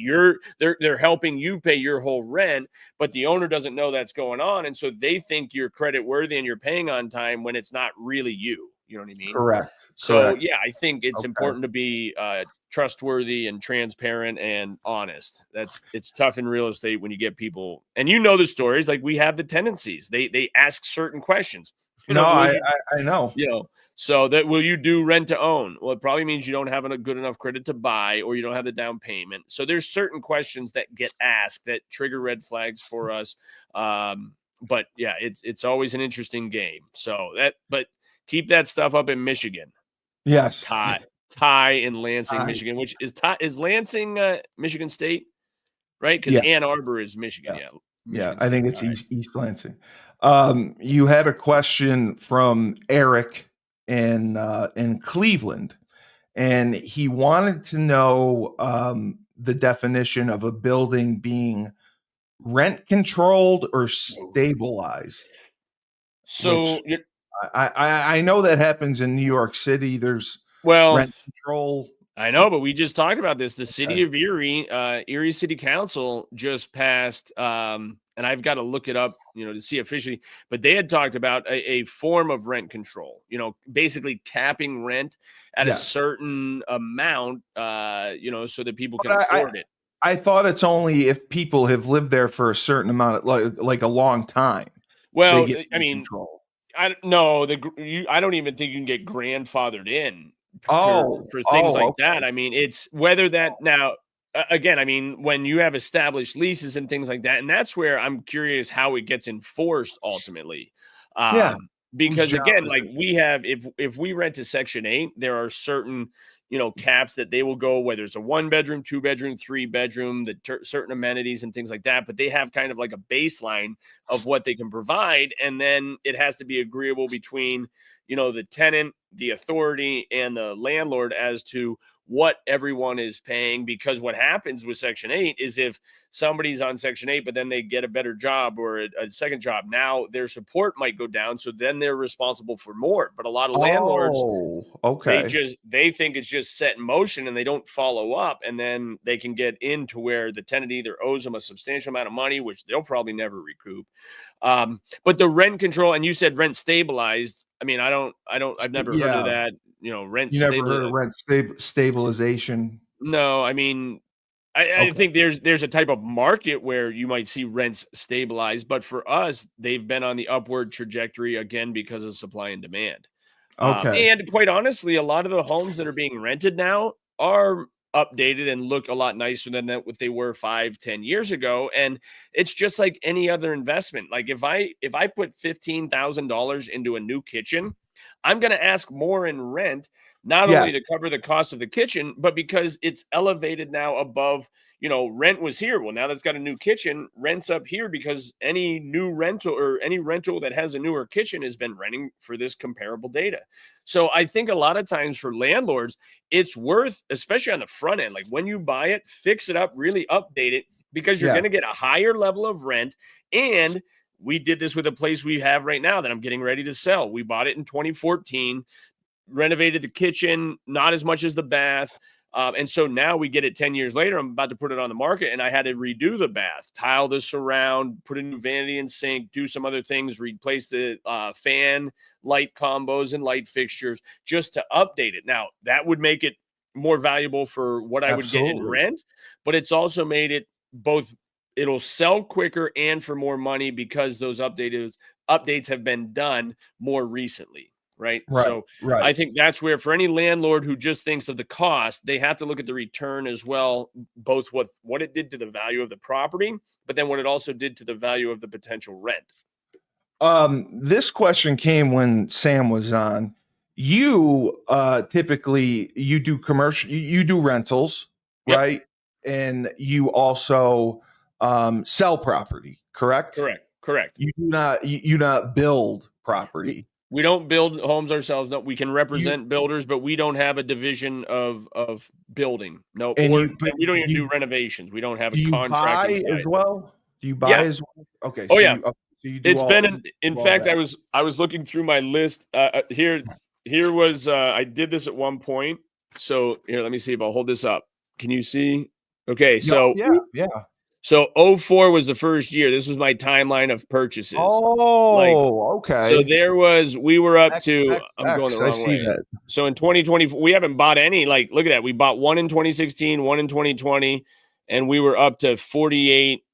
they're helping you pay your whole rent, but the owner doesn't know that's going on. And so they think you're credit worthy and you're paying on time when it's not really you. You know what I mean? Correct. So yeah, I think it's important to be trustworthy and transparent and honest. It's tough in real estate when you get people, and the stories, like we have the tendencies. They ask certain questions. I know. So that will you do rent to own? Well, it probably means you don't have a good enough credit to buy, or you don't have the down payment. So there's certain questions that get asked that trigger red flags for us. But yeah, it's always an interesting game. But keep that stuff up in Michigan. Yes. Ty in Lansing, Michigan, which is Lansing, Michigan State, right? Because Ann Arbor is Michigan. Yeah, I think it's East Lansing. You had a question from Eric in Cleveland, and he wanted to know the definition of a building being rent controlled or stabilized. So I know that happens in New York City. There's rent control. I know, but we just talked about this. The city of Erie, Erie City Council just passed, and I've got to look it up, to see officially, but they had talked about a form of rent control, basically capping rent at a certain amount, so that people can afford it. I thought it's only if people have lived there for a certain amount of like a long time. Well, I mean, I don't even think you can get grandfathered in for things like that. I mean, it's whether that now, again, I mean, when you have established leases and things like that, and that's where I'm curious how it gets enforced ultimately. Because again, like we have, if we rent to Section 8, there are certain caps that they will go, whether it's a 1-bedroom, 2-bedroom, 3-bedroom, certain amenities and things like that. But they have kind of like a baseline of what they can provide. And then it has to be agreeable between, the tenant, the authority, and the landlord as to what everyone is paying. Because what happens with Section 8 is if somebody's on Section 8, but then they get a better job or a second job, now their support might go down. So then they're responsible for more. But a lot of landlords, they think it's just set in motion and they don't follow up. And then they can get into where the tenant either owes them a substantial amount of money, which they'll probably never recoup. But the rent control, and you said rent stabilized. I mean, I've never heard of that. Rent. You never heard of rent stabilization? No, I mean, I think there's a type of market where you might see rents stabilize, but for us, they've been on the upward trajectory again because of supply and demand. And quite honestly, a lot of the homes that are being rented now are updated and look a lot nicer than what they were 5-10 years ago. And it's just like any other investment. Like if I put $15,000 into a new kitchen, I'm going to ask more in rent, not only to cover the cost of the kitchen, but because it's elevated now above, rent was here. Well, now that's got a new kitchen, rent's up here because any new rental or any rental that has a newer kitchen has been renting for this comparable data. So I think a lot of times for landlords, it's worth, especially on the front end, like when you buy it, fix it up, really update it, because you're going to get a higher level of rent. And we did this with a place we have right now that I'm getting ready to sell. We bought it in 2014, renovated the kitchen, not as much as the bath. And so now we get it 10 years later. I'm about to put it on the market, and I had to redo the bath, tile the surround, put a new vanity and sink, do some other things, replace the fan, light combos, and light fixtures just to update it. Now, that would make it more valuable for what I would get in rent, but it's also made it both, it'll sell quicker and for more money because those updates have been done more recently. Right. So I think that's where, for any landlord who just thinks of the cost, they have to look at the return as well, both what it did to the value of the property, but then what it also did to the value of the potential rent. This question came when Sam was on. You typically you do commercial, you do rentals, Yep. right? And you also sell property, correct? Correct. You do not build property. We don't build homes ourselves. No, we can represent builders, but we don't have a division of building. No, and we don't even do renovations. We don't have a contract buy as well. Do you buy as well? Okay. Oh, so yeah. It's been in fact, I was looking through my list. Here was I did this at one point. So here, let me see if I'll hold this up. Can you see? Okay, so yeah. So 2004 was the first year. This was my timeline of purchases. Okay. So we were up to, I'm going the wrong way. That. So in 2020, we haven't bought any, look at that. We bought one in 2016, one in 2020, and we were up to 48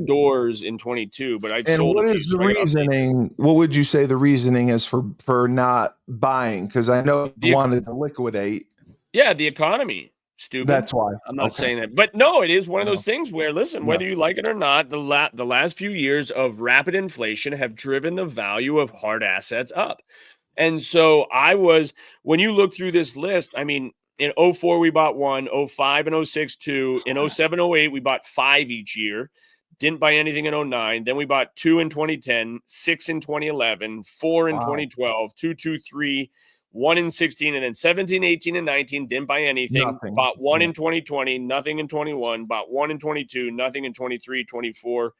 doors in 22, but I've sold. And what is the reasoning? What would you say the reasoning is for not buying? Because I know you wanted to liquidate. Yeah, the economy. Stupid. That's why. I'm not saying that. But no, it is one of those things where, listen, whether you like it or not, the last few years of rapid inflation have driven the value of hard assets up. And so when you look through this list, I mean, in 2004, we bought one, 2005 and 2006, two. In 2007, 2008, we bought 5 each year. Didn't buy anything in 2009. Then we bought 2 in 2010, 6 in 2011, 4 in 2012, 2, 3, 1 in 16, and then 17, 18, and 19, didn't buy anything. Nothing. Bought 1 in 2020, nothing in 21, bought 1 in 22, nothing in 23, 24.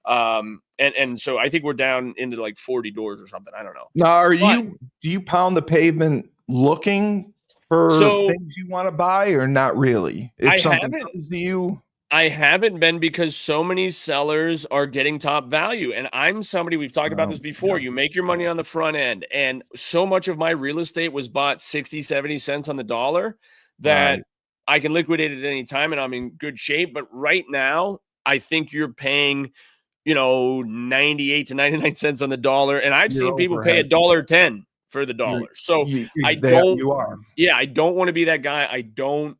And so I think we're down into 40 doors or something. I don't know. Now, do you pound the pavement looking for things you want to buy, or not really? If something comes to you. I haven't been, because so many sellers are getting top value. And I'm somebody, we've talked about this before. You make your money on the front end. And so much of my real estate was bought 60, 70 cents on the dollar that I can liquidate it at any time and I'm in good shape. But right now, I think you're paying, 98 to 99 cents on the dollar. And I've seen people pay $1.10 for the dollar. I don't want to be that guy. I don't,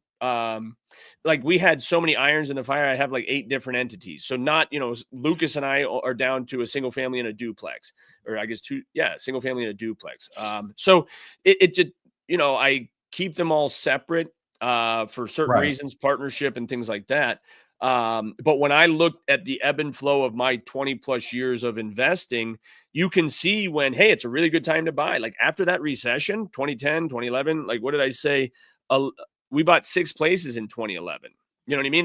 we had so many irons in the fire. I have 8 different entities. So not, Lucas and I are down to a single family and a duplex, or I guess 2. Yeah. Single family and a duplex. So it just, I keep them all separate, for certain reasons, partnership and things like that. But when I look at the ebb and flow of my 20 plus years of investing, you can see when, hey, it's a really good time to buy. After that recession, 2010, 2011, what did I say? We bought 6 places in 2011. You know what I mean?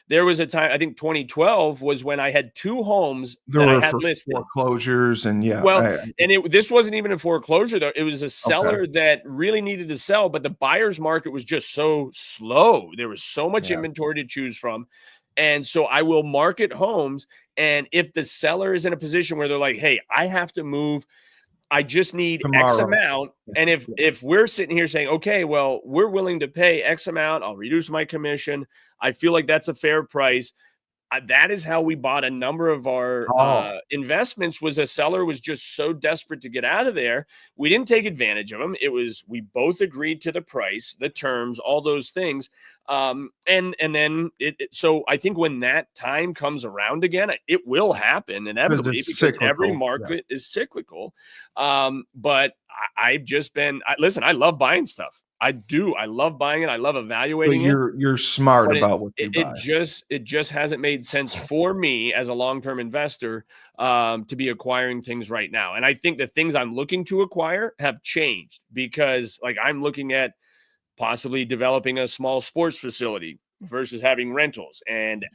There was a time, I think 2012 was when I had 2 homes that I had listed. Foreclosures and this wasn't even a foreclosure though. It was a seller that really needed to sell, but the buyer's market was just so slow. There was so much inventory to choose from. And so I will market homes. And if the seller is in a position where they're like, hey, I have to move, I just need X amount. And if we're sitting here saying, okay, well, we're willing to pay X amount, I'll reduce my commission, I feel like that's a fair price. That is how we bought a number of our investments. Was a seller was just so desperate to get out of there. We didn't take advantage of them. We both agreed to the price, the terms, all those things. And then so I think when that time comes around again, it will happen inevitably because every market is cyclical. But I've just been, listen, I love buying stuff. I do. I love buying it. I love evaluating it. You're smart about what you buy. It just hasn't made sense for me as a long-term investor to be acquiring things right now. And I think the things I'm looking to acquire have changed because I'm looking at possibly developing a small sports facility versus having rentals. And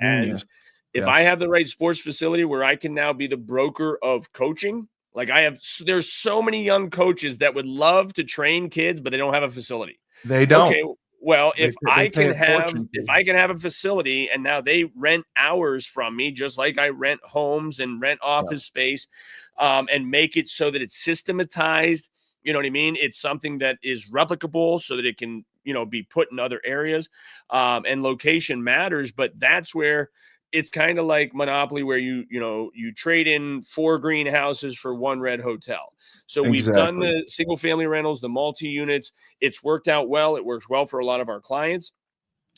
if I have the right sports facility where I can now be the broker of coaching, there's so many young coaches that would love to train kids, but they don't have a facility. They don't. Okay, Well, if They I pay can a have fortune if to. I can have a facility and now they rent hours from me, just like I rent homes and rent Yeah, office space, and make it so that it's systematized. You know what I mean? It's something that is replicable so that it can, be put in other areas. And location matters, but that's where it's kind of like Monopoly, where you trade in 4 greenhouses for 1 red hotel. So we've done exactly. the single family rentals, the multi units. It's worked out well. It works well for a lot of our clients.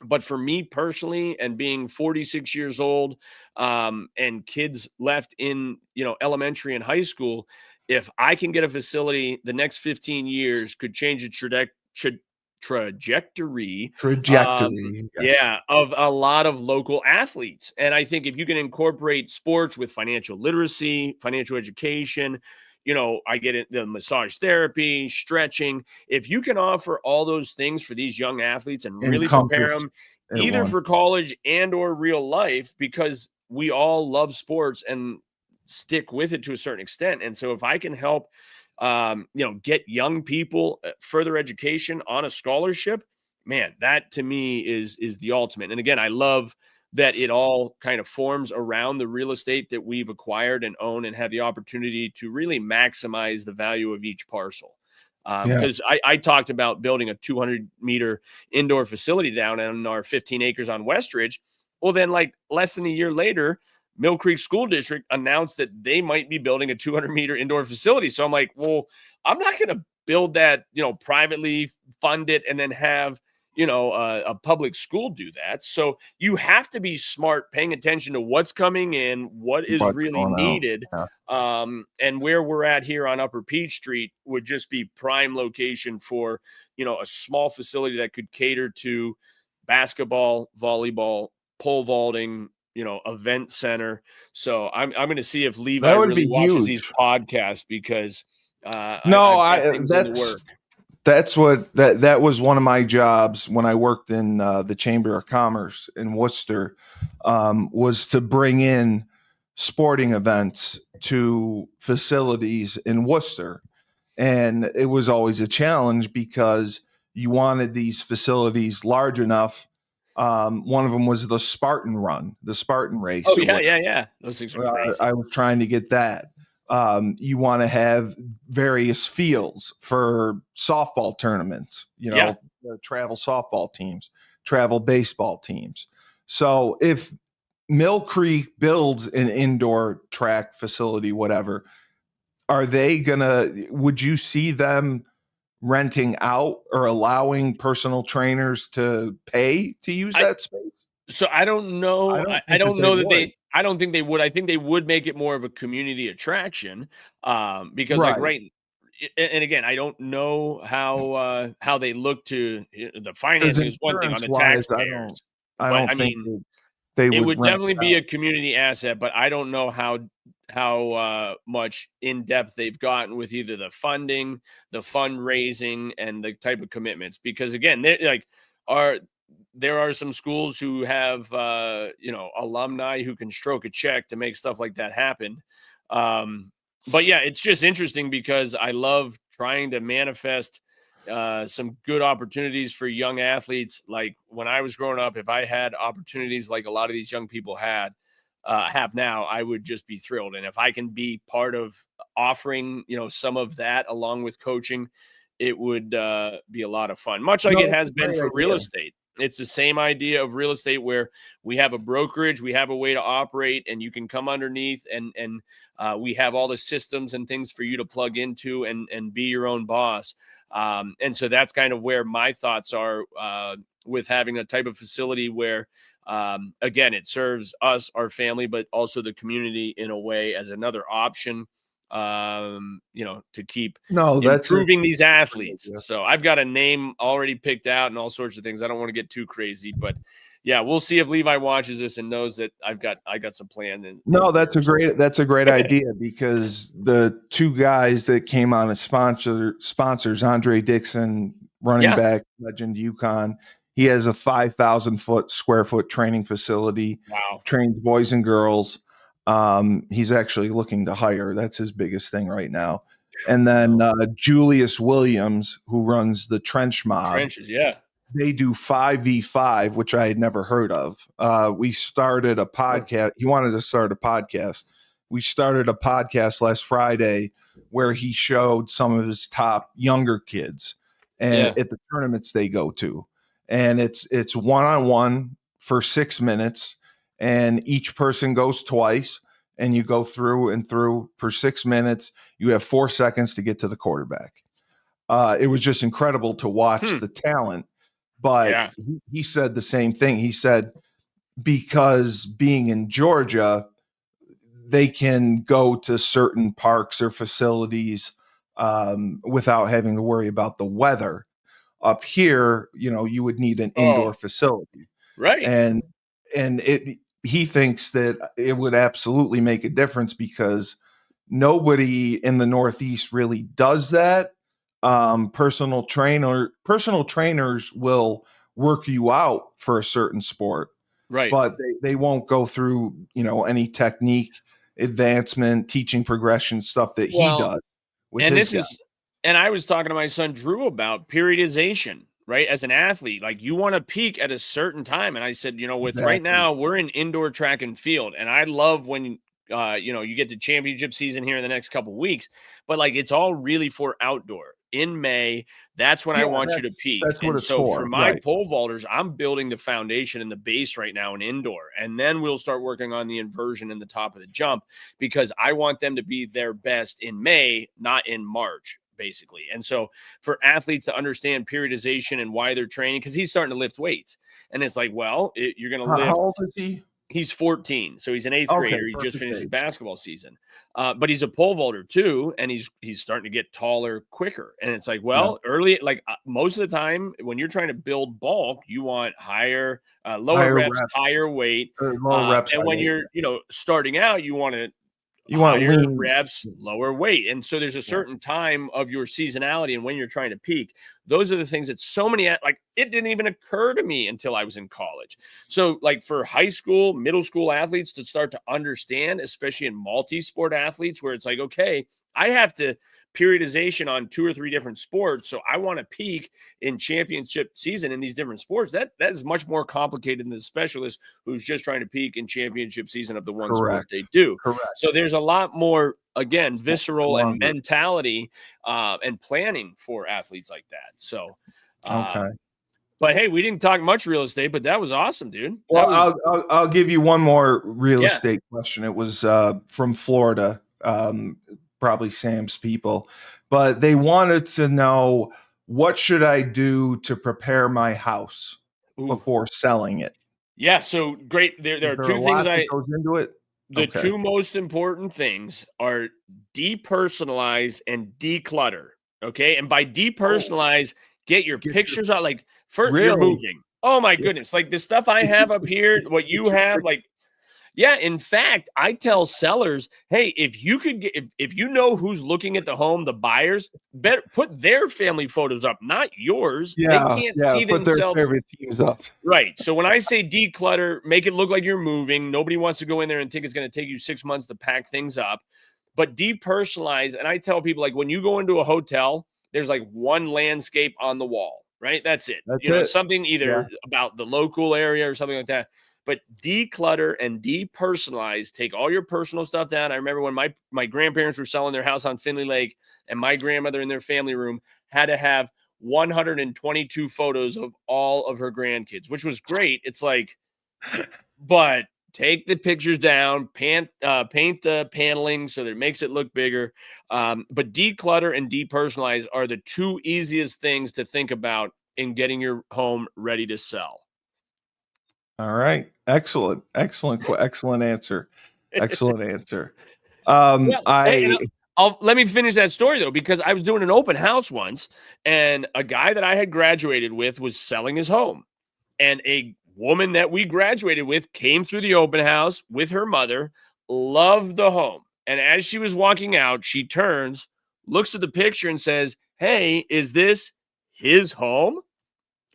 But for me personally, and being 46 years old, and kids left in, elementary and high school, if I can get a facility, the next 15 years could change the trajectory, Trajectory, yes. yeah, of a lot of local athletes. And I think if you can incorporate sports with financial literacy, financial education, I get it, the massage therapy, stretching. If you can offer all those things for these young athletes and really prepare Encompass them at either one. for college and or real life, because we all love sports and stick with it to a certain extent. And so if I can help, get young people further education on a scholarship, man, that to me is the ultimate. And again, I love that it all kind of forms around the real estate that we've acquired and own and have the opportunity to really maximize the value of each parcel. Yeah. Because I talked about building a 200-meter indoor facility down on our 15 acres on Westridge. Well, then, like less than a year later, Mill Creek School District announced that they might be building a 200-meter indoor facility. So I'm like, well, I'm not going to build that, privately, fund it, and then have a public school do that. So you have to be smart, paying attention to what's coming in, what is What's really going on? needed. Yeah. And where we're at here on Upper Peach Street would just be prime location for, a small facility that could cater to basketball, volleyball, pole vaulting, event center. So I'm going to see if Levi That would really be watches these huge. podcasts, because No, I've got things in the work. that's what that was one of my jobs when I worked in the Chamber of Commerce in Worcester, was to bring in sporting events to facilities in Worcester. And it was always a challenge because you wanted these facilities large enough. One of them was the Spartan Run, the Spartan Oh race, or yeah, whatever. yeah, yeah. Those things are crazy. I was trying to get that. You want to have various fields for softball tournaments, Yeah. travel softball teams, travel baseball teams. So if Mill Creek builds an indoor track facility, whatever, would you see them renting out or allowing personal trainers to pay to use I that space? So I don't I know. don't I think that don't they know that would. I don't think they would. I think they would make it more of a community attraction, because like Right. right. And again, I don't know how they look to the Because financing is one thing on insurance the wise, taxpayers, I but don't I think mean, that they it would would rent definitely it be out. a community asset, but I don't know how much in depth they've gotten with either the funding, the fundraising, and the type of commitments. Because again, they like are there are some schools who have alumni who can stroke a check to make stuff like that happen. But yeah, it's just interesting because I love trying to manifest some good opportunities for young athletes. Like when I was growing up, if I had opportunities like a lot of these young people have now, I would just be thrilled. And if I can be part of offering, some of that along with coaching, it would be a lot of fun, much like No, it it's has a been great for real idea. estate. It's the same idea of real estate where we have a brokerage, we have a way to operate, and you can come underneath, and we have all the systems and things for you to plug into and be your own boss. And so that's kind of where my thoughts are with having a type of facility where, again, it serves us, our family, but also the community in a way as another option, to keep No, that's a improving these great athletes. idea. So I've got a name already picked out and all sorts of things. I don't want to get too crazy, but yeah, we'll see if Levi watches this and knows that I got some plan in No, the works. that's a great idea because the two guys that came on as sponsors, Andre Dixon, running Yeah. back, legend UConn. He has a 5,000 square foot training facility, Wow. trains boys and girls. He's actually looking to hire. That's his biggest thing right now. And then No Julius Williams, who runs the Trench Mob. trenches. Yeah. they do 5v5, which I had never heard of. We started a podcast. He wanted to start a podcast. We started a podcast last Friday where he showed some of his top younger kids and at the tournaments they go to. And it's one-on-one for 6 minutes, and each person goes twice, and you go through and through for 6 minutes. You have 4 seconds to get to the quarterback. It was just incredible to watch the talent. But he said the same thing. He said, because being in Georgia, they can go to certain parks or facilities without having to worry about the weather. Up here, you would need an indoor facility. Right. And he thinks that it would absolutely make a difference because nobody in the Northeast really does that. Personal trainers will work you out for a certain sport, right? But they won't go through, any technique, advancement, teaching progression stuff that he does with his guys. And I was talking to my son Drew about periodization, right? As an athlete, like you want to peak at a certain time. And I said, right now we're in indoor track and field, and I love when you get to championship season here in the next couple of weeks, but like it's all really for outdoor. In May, that's when I want you to peak. That's what it's for my pole vaulters, I'm building the foundation and the base right now in indoor, and then we'll start working on the inversion and the top of the jump because I want them to be their best in May, not in March, basically. And so for athletes to understand periodization and why they're training, because he's starting to lift weights, and it's like, you're going to lift. How old is he? He's 14, so he's an 8th grader. He just finished his basketball season, but he's a pole vaulter too, and he's starting to get taller quicker. And it's like, early, like most of the time when you're trying to build bulk, you want lower reps, higher weight, lower reps. And when you're starting out, you want higher reps, lower weight. And so there's a certain time of your seasonality and when you're trying to peak. Those are the things that so many, like it didn't even occur to me until I was in college. So like for high school, middle school athletes to start to understand, especially in multi-sport athletes where it's like, okay, I have to periodization on 2 or 3 different sports. So I want to peak in championship season in these different sports. That is much more complicated than the specialist who's just trying to peak in championship season of the one sport they do. Correct. So there's a lot more, again, visceral and mentality and planning for athletes like that. So, okay. But hey, we didn't talk much real estate, but that was awesome, dude. Well, I'll give you one more real estate question. It was from Florida. Probably Sam's people, but they wanted to know, what should I do to prepare my house before selling it? Yeah, so great. There are 2 things that goes into it. The 2 most important things are depersonalize and declutter. Okay, and by depersonalize, get your pictures out. Like first, you're moving. Oh my goodness! Like the stuff I have up here, what you have, like. Yeah, in fact, I tell sellers, hey, if you could get, if you know who's looking at the home, the buyers, better put their family photos up, not yours. They can't see put themselves. Their favorite teams up. Right. So when I say declutter, make it look like you're moving. Nobody wants to go in there and think it's going to take you 6 months to pack things up. But depersonalize, and I tell people, like when you go into a hotel, there's like one landscape on the wall, right? That's it. Something either about the local area or something like that. But declutter and depersonalize, take all your personal stuff down. I remember when my grandparents were selling their house on Finley Lake, and my grandmother in their family room had to have 122 photos of all of her grandkids, which was great. It's like, but take the pictures down, paint the paneling so that it makes it look bigger. But declutter and depersonalize are the 2 easiest things to think about in getting your home ready to sell. All right. Excellent answer. Excellent answer. Let me finish that story though, because I was doing an open house once, and a guy that I had graduated with was selling his home, and a woman that we graduated with came through the open house with her mother, loved the home. And as she was walking out, she turns, looks at the picture and says, "Hey, is this his home?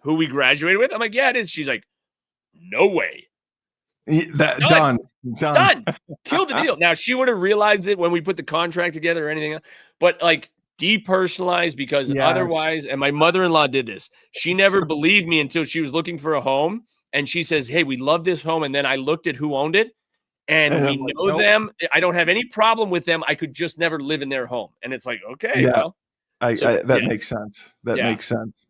Who we graduated with?" I'm like, "Yeah, it is." She's like, "No way." Done. Killed the deal. Now, she would have realized it when we put the contract together or anything else. But like depersonalized, because otherwise, and my mother-in-law did this. She never believed me until she was looking for a home. And she says, hey, we love this home. And then I looked at who owned it. And we know them. I don't have any problem with them. I could just never live in their home. And it's like, okay, well. That makes sense. That makes sense.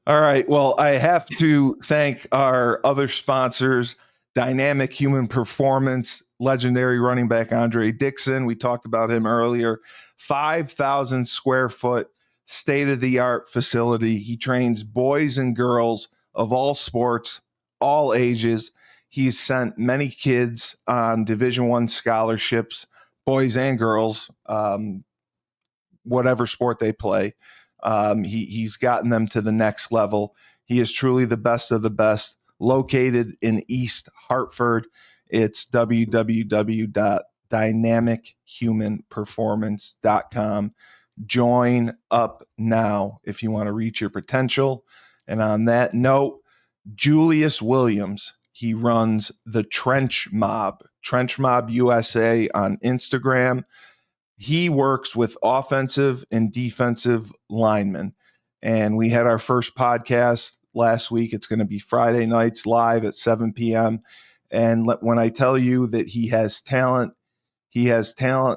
All right. Well, I have to thank our other sponsors, Dynamic Human Performance, legendary running back Andre Dixon. We talked about him earlier. 5,000 square foot state-of-the-art facility. He trains boys and girls of all sports, all ages. He's sent many kids on Division I scholarships, boys and girls, whatever sport they play. He's gotten them to the next level. He is truly the best of the best, located in East Hartford. It's www.dynamichumanperformance.com. Join up now if you want to reach your potential. And on that note, Julius Williams, he runs the Trench Mob USA on Instagram. He works with offensive and defensive linemen. And we had our first podcast last week. It's going to be Friday nights live at 7 p.m. And when I tell you that he has talent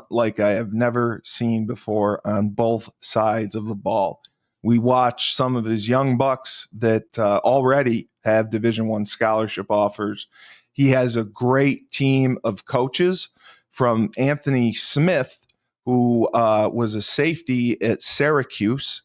like I have never seen before on both sides of the ball. We watched some of his young bucks that already have Division I scholarship offers. He has a great team of coaches, from Anthony Smith, who was a safety at Syracuse,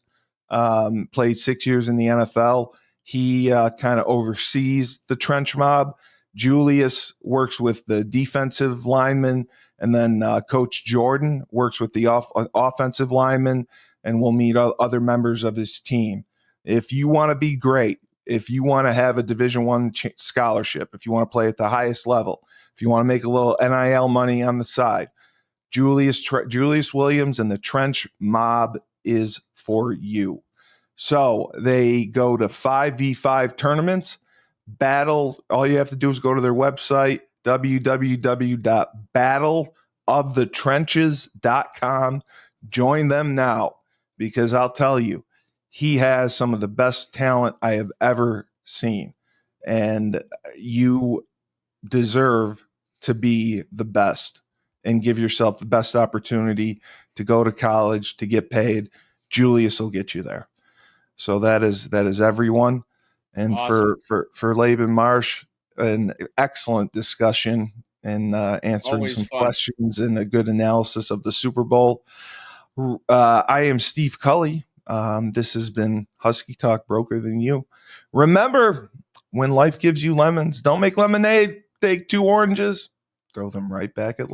played 6 years in the NFL. He kind of oversees the Trench Mob. Julius works with the defensive linemen, and then Coach Jordan works with the offensive linemen, and we'll meet other members of his team. If you want to be great, if you want to have a Division I scholarship, if you want to play at the highest level, if you want to make a little NIL money on the side, Julius Williams and the Trench Mob is for you. So they go to 5v5 tournaments, battle. All you have to do is go to their website, www.battleofthetrenches.com. Join them now, because I'll tell you, he has some of the best talent I have ever seen. And you deserve to be the best and give yourself the best opportunity to go to college, to get paid. Julius will get you there. So that is everyone. And awesome. for Laban Marsh, an excellent discussion and answering always some fun questions and a good analysis of the Super Bowl. I am Steve Cully. This has been Husky Talk, Broker Than You. Remember, when life gives you lemons, don't make lemonade. Take 2 oranges, throw them right back at